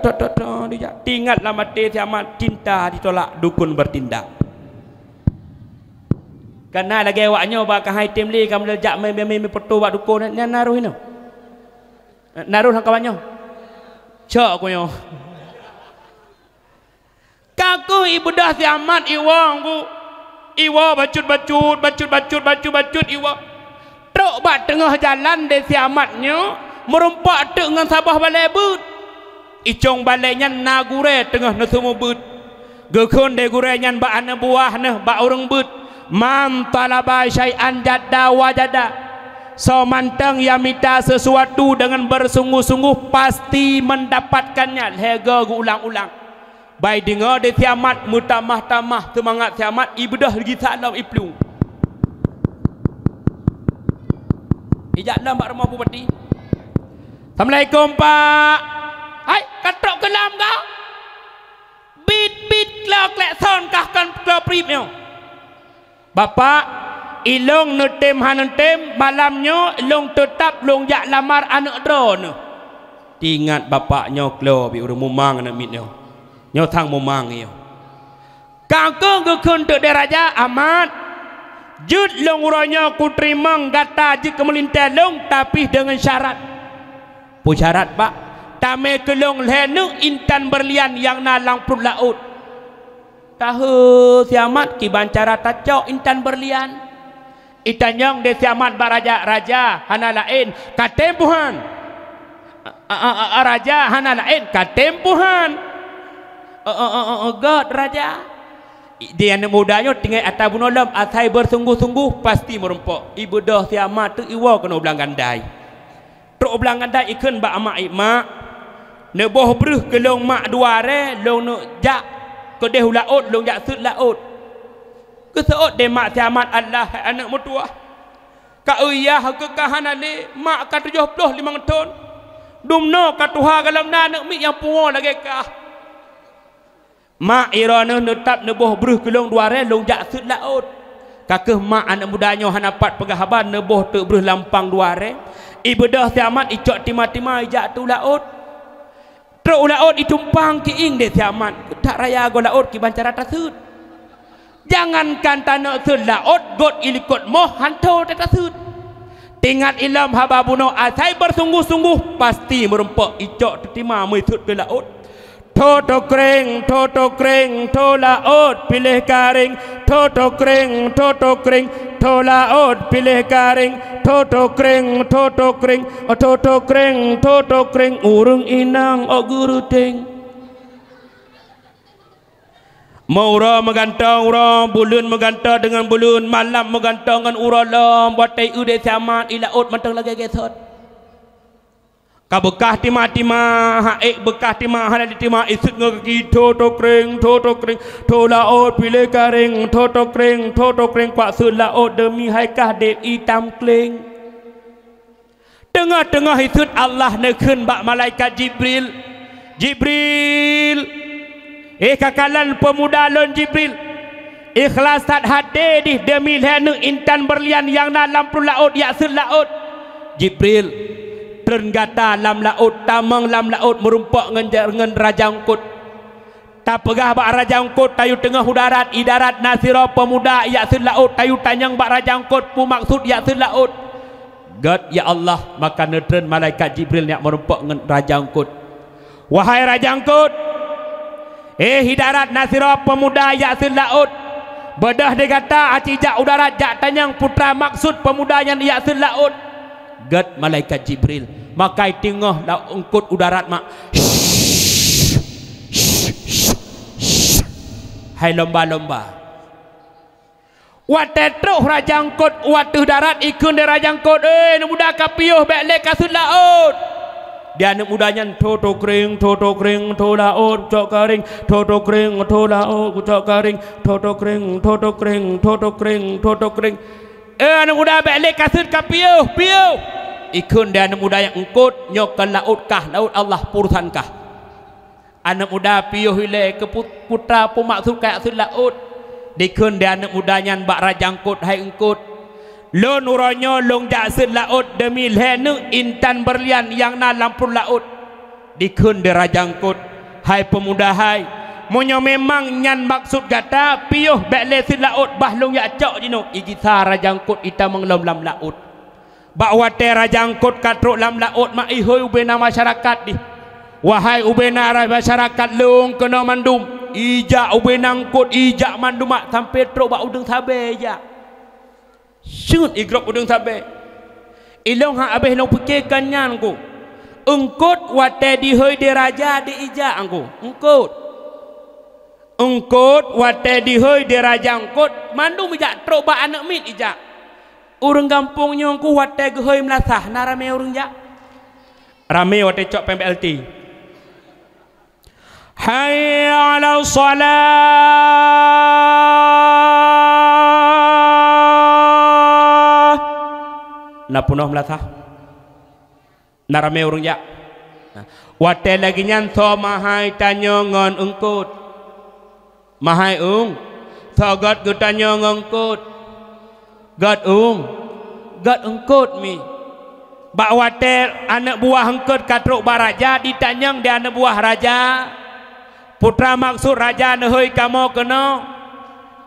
Speaker 1: dia tinggatlah mati siamat cinta ditolak dukun bertindak karena lagi awaknya bakal hai tim li kamu lejak me petu bak dukun naruh ini naruh kawannya cok koyo kaku ibu dah siamat iwang ku iwa bacut iwa truk bak tengah jalan de siamatnya merempak dengan sabah balai but icong balainya nagure tengah nesumu but gekun de gurenya bak anak buah ne bak orang but man talaba syai'an jadda wajada. So mantang yang minta sesuatu dengan bersungguh-sungguh pasti mendapatkannya. Lega ulang-ulang. Baik dengar de kiamat mutamah-tamah semangat kiamat ibadah lagi salam iplung. Ijak lam mak rumah bupati. Assalamualaikum pak. Hai katrok kelam kau. Bit kelak son kahkan kepripnya. Bapak ilong netem hanentem malamnya ilong tetap long jak lamar anak drone. Ingat bapaknya klo bi urang mumang anak mitnya. Nyo thang mumang iyo. Kangkeng gekun tek deraja amat. Jut long uranya ku terima gata je kemelintai long tapi dengan syarat. Pu syarat pak. Tame kelong lenu intan berlian yang nalang perut laut. Tahu siamat ki bancara tacok intan berlian. Itanyong de siamat baraja raja hana lain katempuhan. Raja hana lain katempuhan. God raja. Dia anak mudanya tinggal atas bunolam atai bersungguh-sungguh pasti merempok. Ibu dah siamat tu iwa kena ulang gandai. Truk ulang gandai ikan bak amak mak. Neboh beruh ke long mak dua re long no jak kedeh laut long jak sud laut. Keseot de mak siamat Allah anak mutua. Ka uyah ke kahanane mak ka 75 tahun. Dumno ka tuha galam na anak mi yang pungo lagi ka. mak irana netap nebuh beruh kelong duare long jak sud laut kakeh mak anak mudanya hanapat pegahaban nebuh tu beruh lampang duare ibadah siamat icok tima-tima jak tu laut teruk laut ditumpang ki ing de siamat tak raya go laut ki bancara tasud jangankan tanah sud laut god ilikot moh hantu tasud tingat ilam hababuno asai bersungguh-sungguh pasti merempak icok tertima mesut ke laut toto kering to laut pilih garing toto kering to laut pilih garing toto kering urung inang o guru ting Maura megantang ura bulun megantang dengan bulun malam megantang dengan ura lam batai ude siamat ilaut mantang lagi gesot ka bekah tima-tima haek bekah tima hana ditima isut ngaki to kring to laut pilih garing to kring pak sud laut demi haikah dep hitam kling tengah-tengah isut Allah nekeun bak malaikat Jibril kakalan pemuda lon Jibril ikhlas tak hati di demi lehnu intan berlian yang na lampu laut ya sud laut Jibril tergata lam laut tamang lam laut merumpak ngen raja angkut tak pegah bak raja angkut tayu tengah udarat idarat nasira pemuda ya sud laut tayu tanyang bak raja angkut pu maksud ya sud laut God ya Allah maka netren malaikat Jibril yang merumpak ngen raja angkut wahai raja angkut hidarat nasira pemuda ya sud laut bedah dia kata acijak udarat jak tanyang putra maksud pemuda yang ya sud laut God malaikat Jibril makai tengah laut angkut udarat mak hai lomba-lomba watetroh raja angkut watu darat ikun de raja angkut muda kapiuh bek ka sud laut dia anak mudanya to kring to laut cok garing to laut cok garing to kring anak muda balik kasut ka piuh ikun dia anak muda yang engkut nyok ke laut kah laut Allah purusan kah anak muda piuh hile ke putra pemaksud kayak sud laut dikun dia anak mudanya bak raja engkut hai engkut lo nuranyo long jak sud laut demi lehnu intan berlian yang na lampu laut dikun de raja angkut hai pemuda hai monyo memang nyan maksud kata piuh bek sud laut bah long yak cok jino igisa raja angkut ita menglom lam laut bak wate raja angkut katruk lam laut mak ihoi ubena masyarakat di wahai ubena masyarakat long kena mandum ijak ubena angkut ijak mandum mak sampai truk bak udeng sabe ja syut igrop udung sabe ilong hak abeh long fikirkan nyan ku engkut wate dihoi di raja di ijak angku engkut wate dihoi di raja engkut mandu mijak trok ba anak mit ijak urang kampung nyongku wate gehoi melasah na rame urang jak rame wate cok PMLT hayya 'ala na punoh melasah narame urang jak wate lagi nyan so mahai tanya ngon engkut mahai so god gu tanya ngengkut god engkut mi bak wate anak buah engkut katruk baraja ditanyang dia anak buah raja putra maksud raja nehoi kamu kena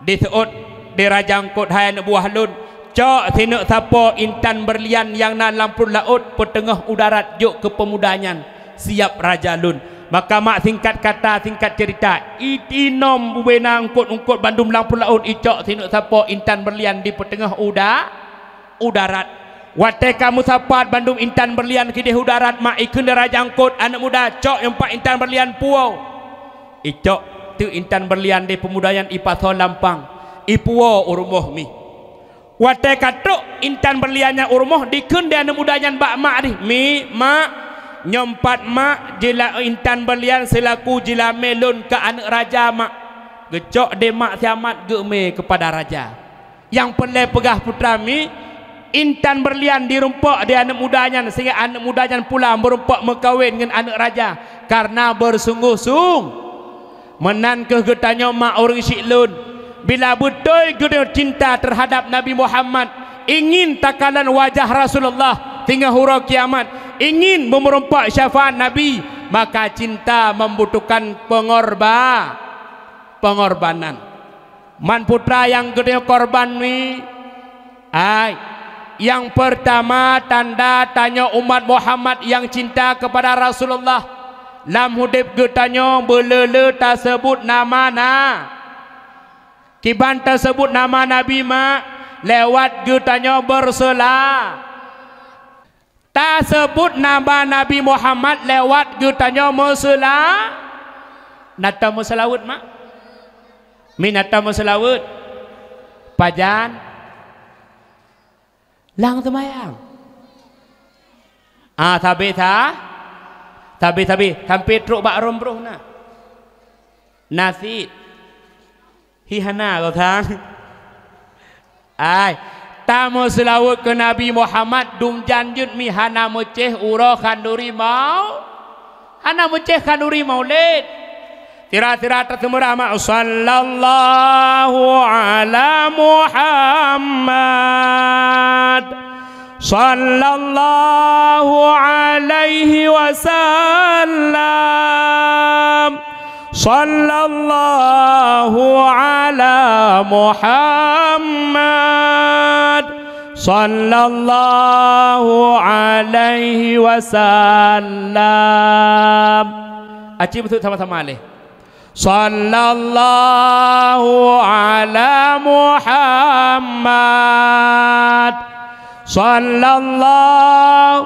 Speaker 1: diseut di raja engkut hai anak buah lun cok sini sapo intan berlian yang na lampu laut petengah udarat juk ke pemudanya siap raja lun maka mak singkat kata singkat cerita itinom bubena angkut bandum lampu laut icok sini sapo intan berlian di petengah udarat wate kamu sapat bandum intan berlian kidih udarat mak ikun raja angkut anak muda cok yang pak intan berlian puau icok tu intan berlian di pemudayan ipaso lampang ipuo urumoh mi wate katruk intan berliannya urmoh dikun dia anak mudanya bak mak di mi mak nyompat mak jila intan berlian selaku jila melun ke anak raja mak gecok de mak siamat geme kepada raja yang pelai pegah putra mi intan berlian dirumpak dia anak mudanya sehingga anak mudanya pula merumpak mekawin dengan anak raja karena menan ke getanya mak orang siklun bila betul kita cinta terhadap Nabi Muhammad, ingin takalan wajah Rasulullah tinggal hura kiamat, ingin memerompak syafaat Nabi, maka cinta membutuhkan pengorbanan. Man putra yang gede korban ni yang pertama tanda tanya umat Muhammad yang cinta kepada Rasulullah lam hudib getanya belele tersebut nama kiban tersebut nama Nabi mak lewat getanya bersela tersebut nama Nabi Muhammad lewat getanya bersela nata berselawat mak minata berselawat pajan lang temayang tabi hampir truk bak rombroh na nasi hihana kau tang tamu selawat ke Nabi Muhammad dum janjut mi hana meceh uro khanduri mau hana meceh khanduri maulid tira-tira tertemurah ma sallallahu ala Muhammad sallallahu alaihi wasallam sallallahu ala Muhammad sallallahu alaihi wasallam. Aci betul sama-sama leh. Sallallahu ala Muhammad sallallahu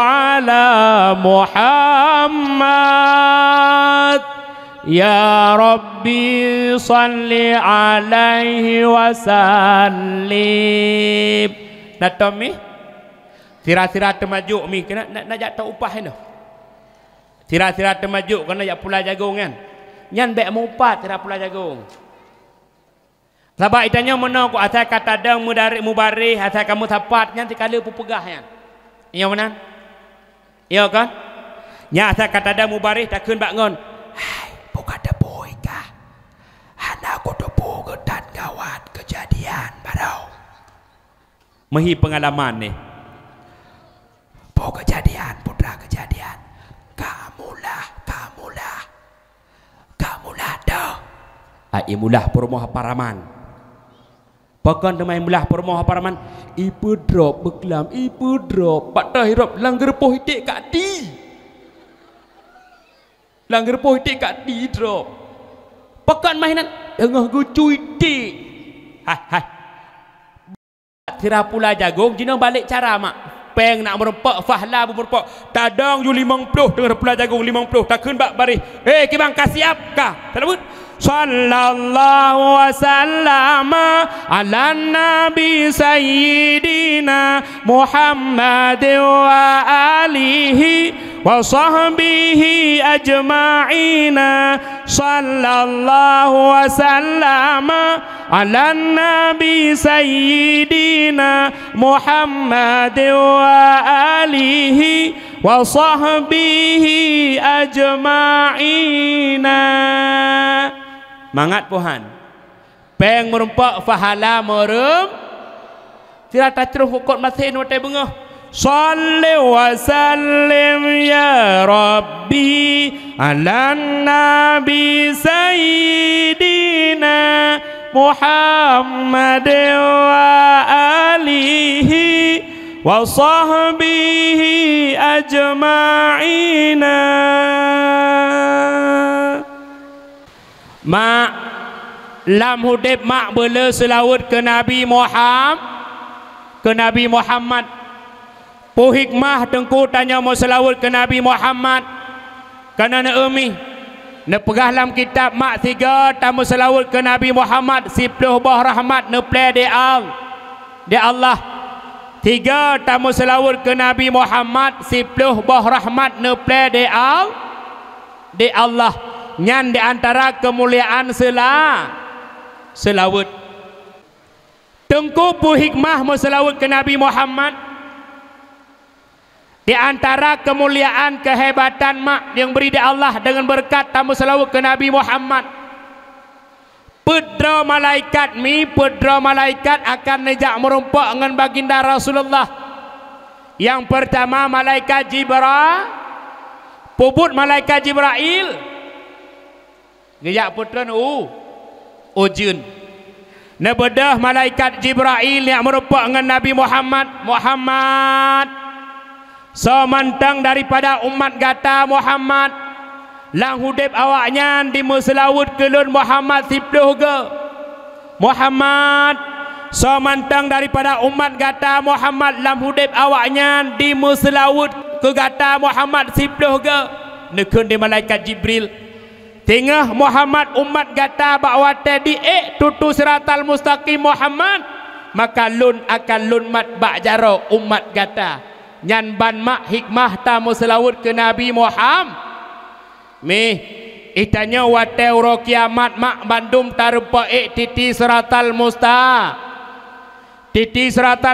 Speaker 1: ala Muhammad ya Rabbi salli alaihi wasallim. Natomi tira-tira termajuk mi kena nak jak tak upah ni. Tira-tira termajuk kena jak pula jagung kan. Nyan bek mau upah tira pula jagung. Sebab itanya mana ku asal kata dang mubarik asal kamu tapat nyan tikala pupegah yan. Iya mana? Iya kan? Nya asal kata dang mubarik takun bak ngon. Hai, buka deboi kah? Hana ku debu gedan gawat kejadian barau. Mehi pengalaman ni. Kejadian putra kejadian kamulah dah imulah permoh paraman pakan temai mulah permoh paraman ibu drop beklam ibu drop patah hirap langgar poh hitik kat di langgar poh hitik kat di drop pakan mainan tengah gucui dik hai tira pula jagung jina balik cara mak peng nak merempak fahla merempak tadang ju 50 dengan pula jagung 50 takun bak baris kibang kasih apkah talabut sallallahu wasallam ala nabi sayyidina Muhammad wa alihi wa sahbihi ajma'ina sallallahu wasallam ala nabi sayyidina Muhammad wa alihi wa sahbihi ajma'ina. Mangat Tuhan peng merempak fahala merem tira tacruh hukut masin watai bengah salli wa sallim ya rabbi ala nabi sayyidina Muhammad wa alihi wa sahbihi ajma'ina. Mak lam hudib mak bela selawat ke Nabi Muhammad pu hikmah tengku tanya mau selawat ke Nabi Muhammad kerana na umi na pegah dalam kitab mak tiga tamu selawat ke Nabi Muhammad 10 bah rahmat na play di Allah tiga tamu selawat ke Nabi Muhammad 10 bah rahmat na play di Allah nyan di antara kemuliaan selawat tengku pu hikmah mau selawat ke Nabi Muhammad Di antara kemuliaan kehebatan mak yang beri di Allah dengan berkat tamu selawat ke Nabi Muhammad. Pedra malaikat akan nejak merumpak dengan baginda Rasulullah. Yang pertama malaikat Jibril, puput malaikat Jibril. Ngejak putran ujun. Nebedah malaikat Jibril yang merumpak dengan Nabi Muhammad. Semantang daripada umat gata Muhammad lang hudib awaknya di muslawud kelun Muhammad sipluh ke Muhammad. Semantang daripada umat gata Muhammad lang hudib awaknya di muslawud ke gata Muhammad sipluh ke nekun di malaikat Jibril. Tengah Muhammad umat gata bakwate di tutu siratal mustaqim Muhammad, maka lun akan lun mat ba'jaro umat gata nyan ban mak hikmah tamu selawut ke Nabi Muhammad. Itanya wate uro kiamat mak bandum tarupa titi siratal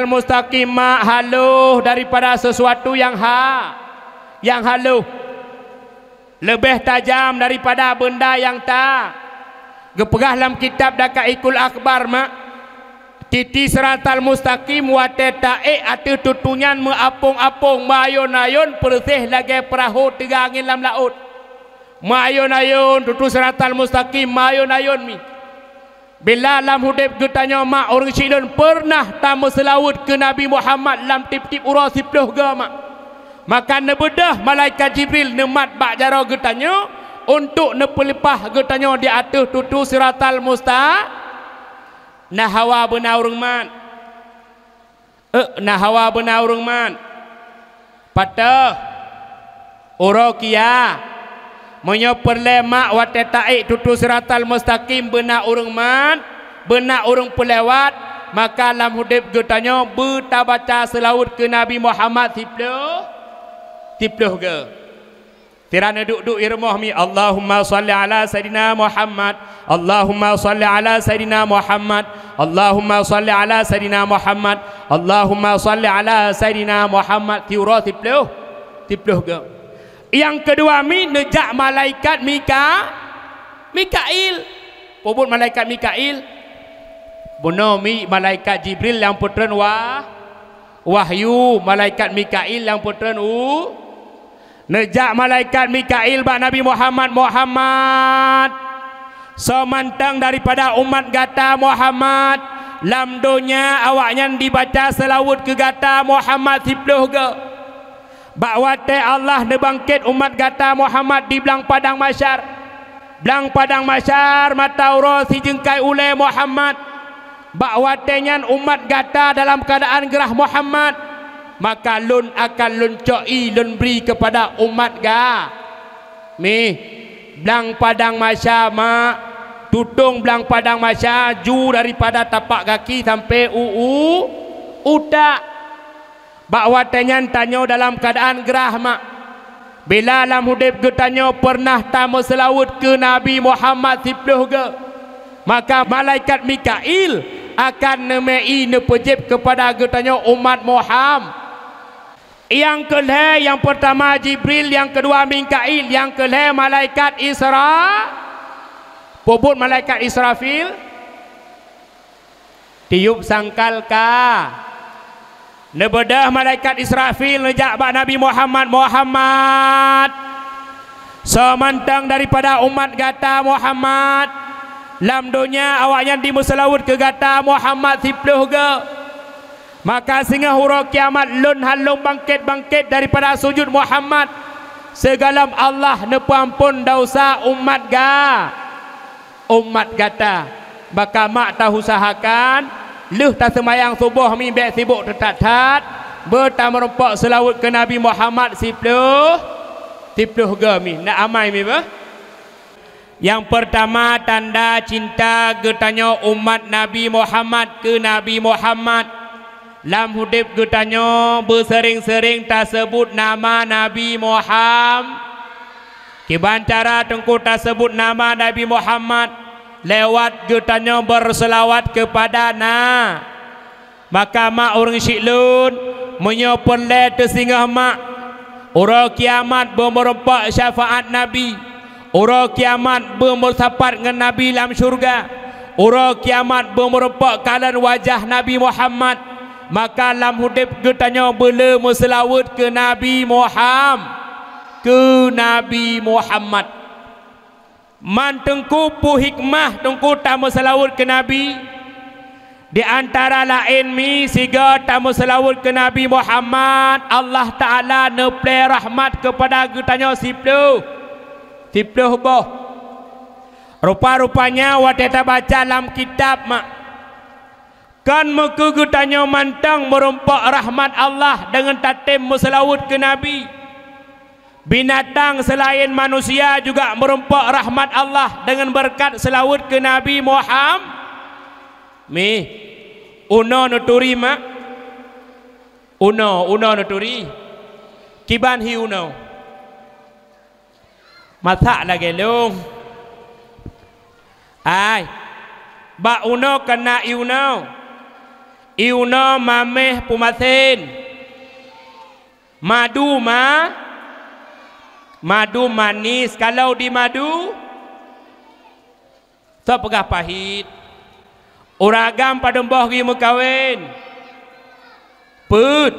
Speaker 1: mustaqim mak haluh daripada sesuatu yang haluh, lebih tajam daripada benda yang tak gepegah dalam kitab Dakaikul Akbar mak. Titi siratal mustaqim wate tae atu tutunyan meapung-apung mayon-ayon persih lagi perahu tegangin dalam laut. Mayon-ayon tutu siratal mustaqim mayon-ayon mi. Bila lam hudib getanya mak orang silun pernah tamu selawut ke Nabi Muhammad lam tip-tip ura sipluh ke mak. Maka nebedah malaikat Jibril nemat ba'jara getanya untuk nepelepah getanya di atas tutu siratal mustaqim. Nahawa benar urang man patah urokia menyoperlemak wate taik tutu siratal mustaqim benar urang man benar urang pelewat, maka lam hudib getanya bertabaca selawat ke Nabi Muhammad tipluh ke tirana duk-duk irmah mi. Allahumma salli ala sayidina Muhammad, Allahumma salli ala sayidina Muhammad, Allahumma salli ala sayidina Muhammad, Allahumma salli ala sayidina Muhammad. Tiura tipluh ke. Yang kedua mi nejak malaikat Mikail. Puput malaikat Mikail buno mi malaikat Jibril yang putran wahyu, malaikat Mikail yang putran nejak malaikat Mikail bak Nabi Muhammad semantang daripada umat gata Muhammad lam dunia awaknya dibaca selawut ke gata Muhammad sipluh ke bak wate Allah nebangkit umat gata Muhammad di belang padang masyar mata uro si jengkai ule Muhammad bak wate nyan umat gata dalam keadaan gerah Muhammad, maka lun akan lun co'i lun beri kepada umat belang padang masya mak tutung belang padang masya ju daripada tapak kaki sampai utak bak watenyan tanyo dalam keadaan gerah mak. Bila lam hudib getanyo pernah tamu selawut ke Nabi Muhammad sipluh ke, maka malaikat Mikail akan nemei nepejib kepada getanyo umat Muhammad. Yang kelih yang pertama Jibril, yang kedua Mikail, yang kelih malaikat puput malaikat Israfil tiup sangkal ka nebedah malaikat Israfil nejak bak Nabi Muhammad semantang daripada umat gata Muhammad lam dunia awaknya dimuslawut ke gata Muhammad sipluh ke, maka sehingga huruf kiamat lun halung bangkit daripada sujud Muhammad segalam Allah nepampun dosa umat gata. Maka mak tahu usahakan leh tak semayang subuh mi bek sibuk tetat bertam merempak selawat ke Nabi Muhammad sipluh gami nak amai mi bah. Yang pertama tanda cinta getanya umat Nabi Muhammad ke Nabi Muhammad lam hudib getanya bersering-sering tak sebut nama Nabi Muhammad. Kibantara tengku tak sebut nama Nabi Muhammad lewat getanya berselawat kepada maka mak orang syiklun menyoperle tersinggah mak Orang kiamat bermerempak syafaat Nabi. Orang kiamat bermersapat dengan Nabi dalam syurga. Orang kiamat bermerempak kalan wajah Nabi Muhammad. Maka dalam hidup ketanya bela berselawat ke Nabi Muhammad. Ke Nabi Muhammad. Man tengku pu hikmah tengku tamu selawat ke Nabi. Di antara lain mi siga tamu selawat ke Nabi Muhammad, Allah Ta'ala neplay rahmat kepada getanya sipluh boh. Rupa-rupanya wateta baca dalam kitab mak. Kan muka getanya mantang merompak rahmat Allah dengan tatim selawat ke Nabi. Binatang selain manusia juga merompak rahmat Allah dengan berkat selawat ke Nabi Muhammad. Mi uno nuturi mak. Uno nuturi. Kiban hi uno. Masak lagi long. Ai. Ba uno kena iuno. Iuno mameh pumasin. Madu manis. Kalau di madu so pegah pahit. Uragam pada mbah gi mekawin. Put.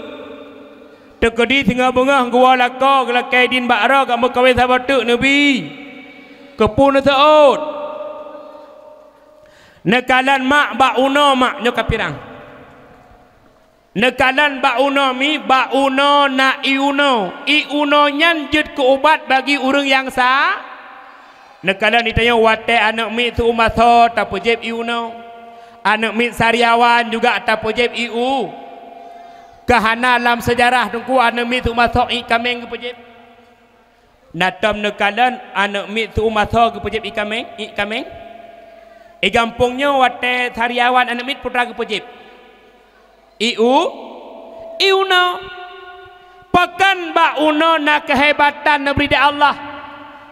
Speaker 1: Tekedi tinggal bengah gua lako gelakai din bakra kat mekawin sahabat Nabi. Kepun seot. Nekalan mak bak uno mak nyok pirang. Nekalan ba'uno mi ba'uno na iuno. Iuno nyan jud ke ubat bagi orang yang sah. Nekalan ditanya wate anak mi tu umatho tak pojeb iuno. Anak mi sariawan juga tak pojeb iu. Kahana dalam sejarah tungku anak mi tu umatho i kameng ke pojeb. Natam nekalan anak mi tu umatho ke pojeb i kameng. Gampungnya wate sariawan anak mi putra ke pojeb. Iuno pakan ba'uno na kehebatan Nabi Allah.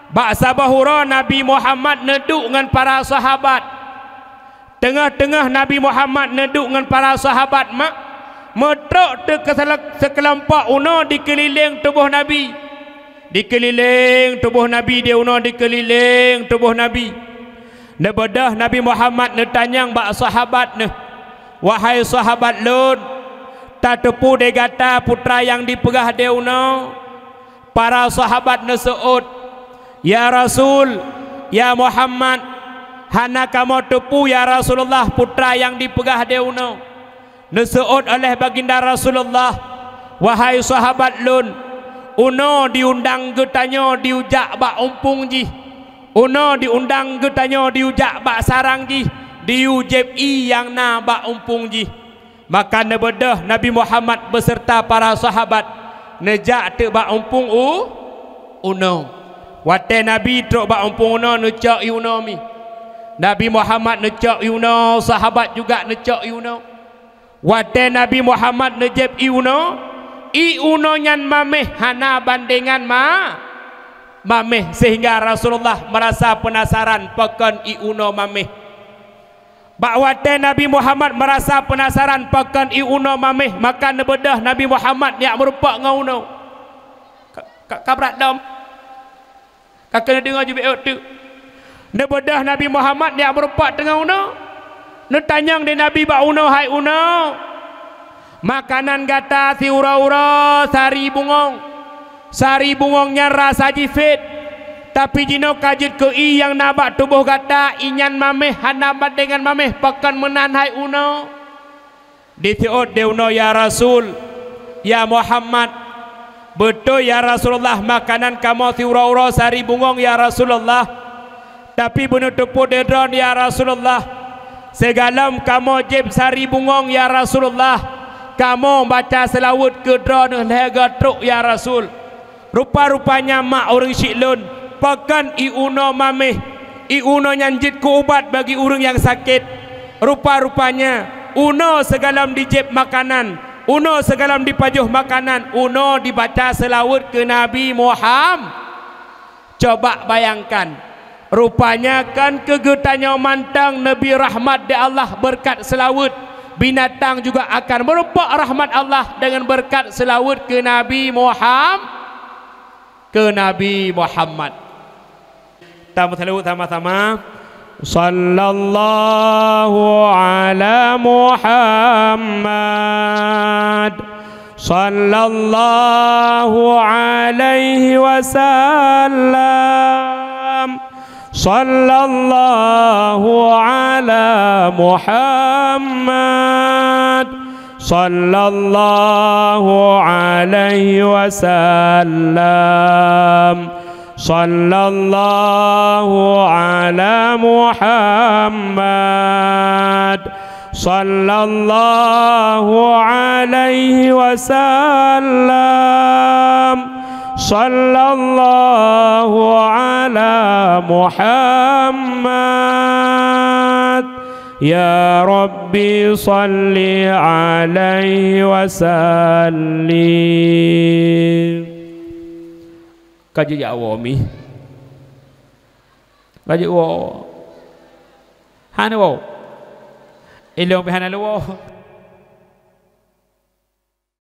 Speaker 1: Ba'sa bahura Nabi Muhammad neduk dengan para sahabat. Tengah-tengah Nabi Muhammad neduk dengan para sahabat mak metrok te sekelompok uno dikeliling tubuh Nabi. Dikeliling tubuh Nabi dia uno dikeliling tubuh Nabi. Nebedah Nabi Muhammad netanyang bak sahabat ne. Wahai sahabat lun, tak tepu de gata putra yang dipegah deuno. Para sahabat neseut, ya Rasul, ya Muhammad, hana kamu tepu ya Rasulullah putra yang dipegah deuno. Neseut oleh baginda Rasulullah, wahai sahabat lun, uno diundang getanya diujak bak umpung ji. Uno diundang getanya diujak bak sarang ji. Diujib yang na bak umpung ji. Maka nebedah Nabi Muhammad beserta para sahabat nejak te bak umpung uno. Wate Nabi trok bak umpung uno necak uno mi. Nabi Muhammad necak uno, sahabat juga necak uno. Wate Nabi Muhammad nejib uno, uno nyan mameh hana bandingan mameh sehingga Rasulullah merasa penasaran pakan uno mameh. Bakwate Nabi Muhammad merasa penasaran pakan iuno mameh, maka nebedah Nabi Muhammad yang merupak ngauno. Kabrat dom. Kakak dengar juga tu. Nebedah Nabi Muhammad yang merupak tengah uno. Netanyang di Nabi ba uno hai uno. Makanan gata si ura-ura sari bungong. Sari bungongnya rasa jifit. Tapi jino kajut ke yang nabak tubuh gata inyan mameh hanabat dengan mameh pakan menanhai uno. Ditiut deuno ya Rasul, ya Muhammad, betul ya Rasulullah makanan kamu tiura-ura sari bungong ya Rasulullah. Tapi benar tepu dedron ya Rasulullah. Segalam kamu jib sari bungong ya Rasulullah. Kamu baca selawat ke dron lega truk ya Rasul. Rupa-rupanya mak orang syiklun. Pakan iuno mameh. Iuno nyanjit ku ubat bagi orang yang sakit. Rupa-rupanya uno segalam dijib makanan, uno segalam dipajuh makanan, uno dibaca selawat ke Nabi Muhammad. Coba bayangkan, rupanya kan kegetanya mantang Nabi rahmat di Allah berkat selawat. Binatang juga akan merupak rahmat Allah dengan berkat selawat ke Nabi Muhammad. ke Nabi Muhammad. Sama-sama sallallahu ala Muhammad sallallahu alaihi wasallam sallallahu ala Muhammad sallallahu alaihi wasallam sallallahu ala Muhammad sallallahu alaihi wasallam sallallahu ala Muhammad ya Rabbi salli alaihi wasallim. Kaji ya awami kaji wo hana wo ilong pe hana lo wo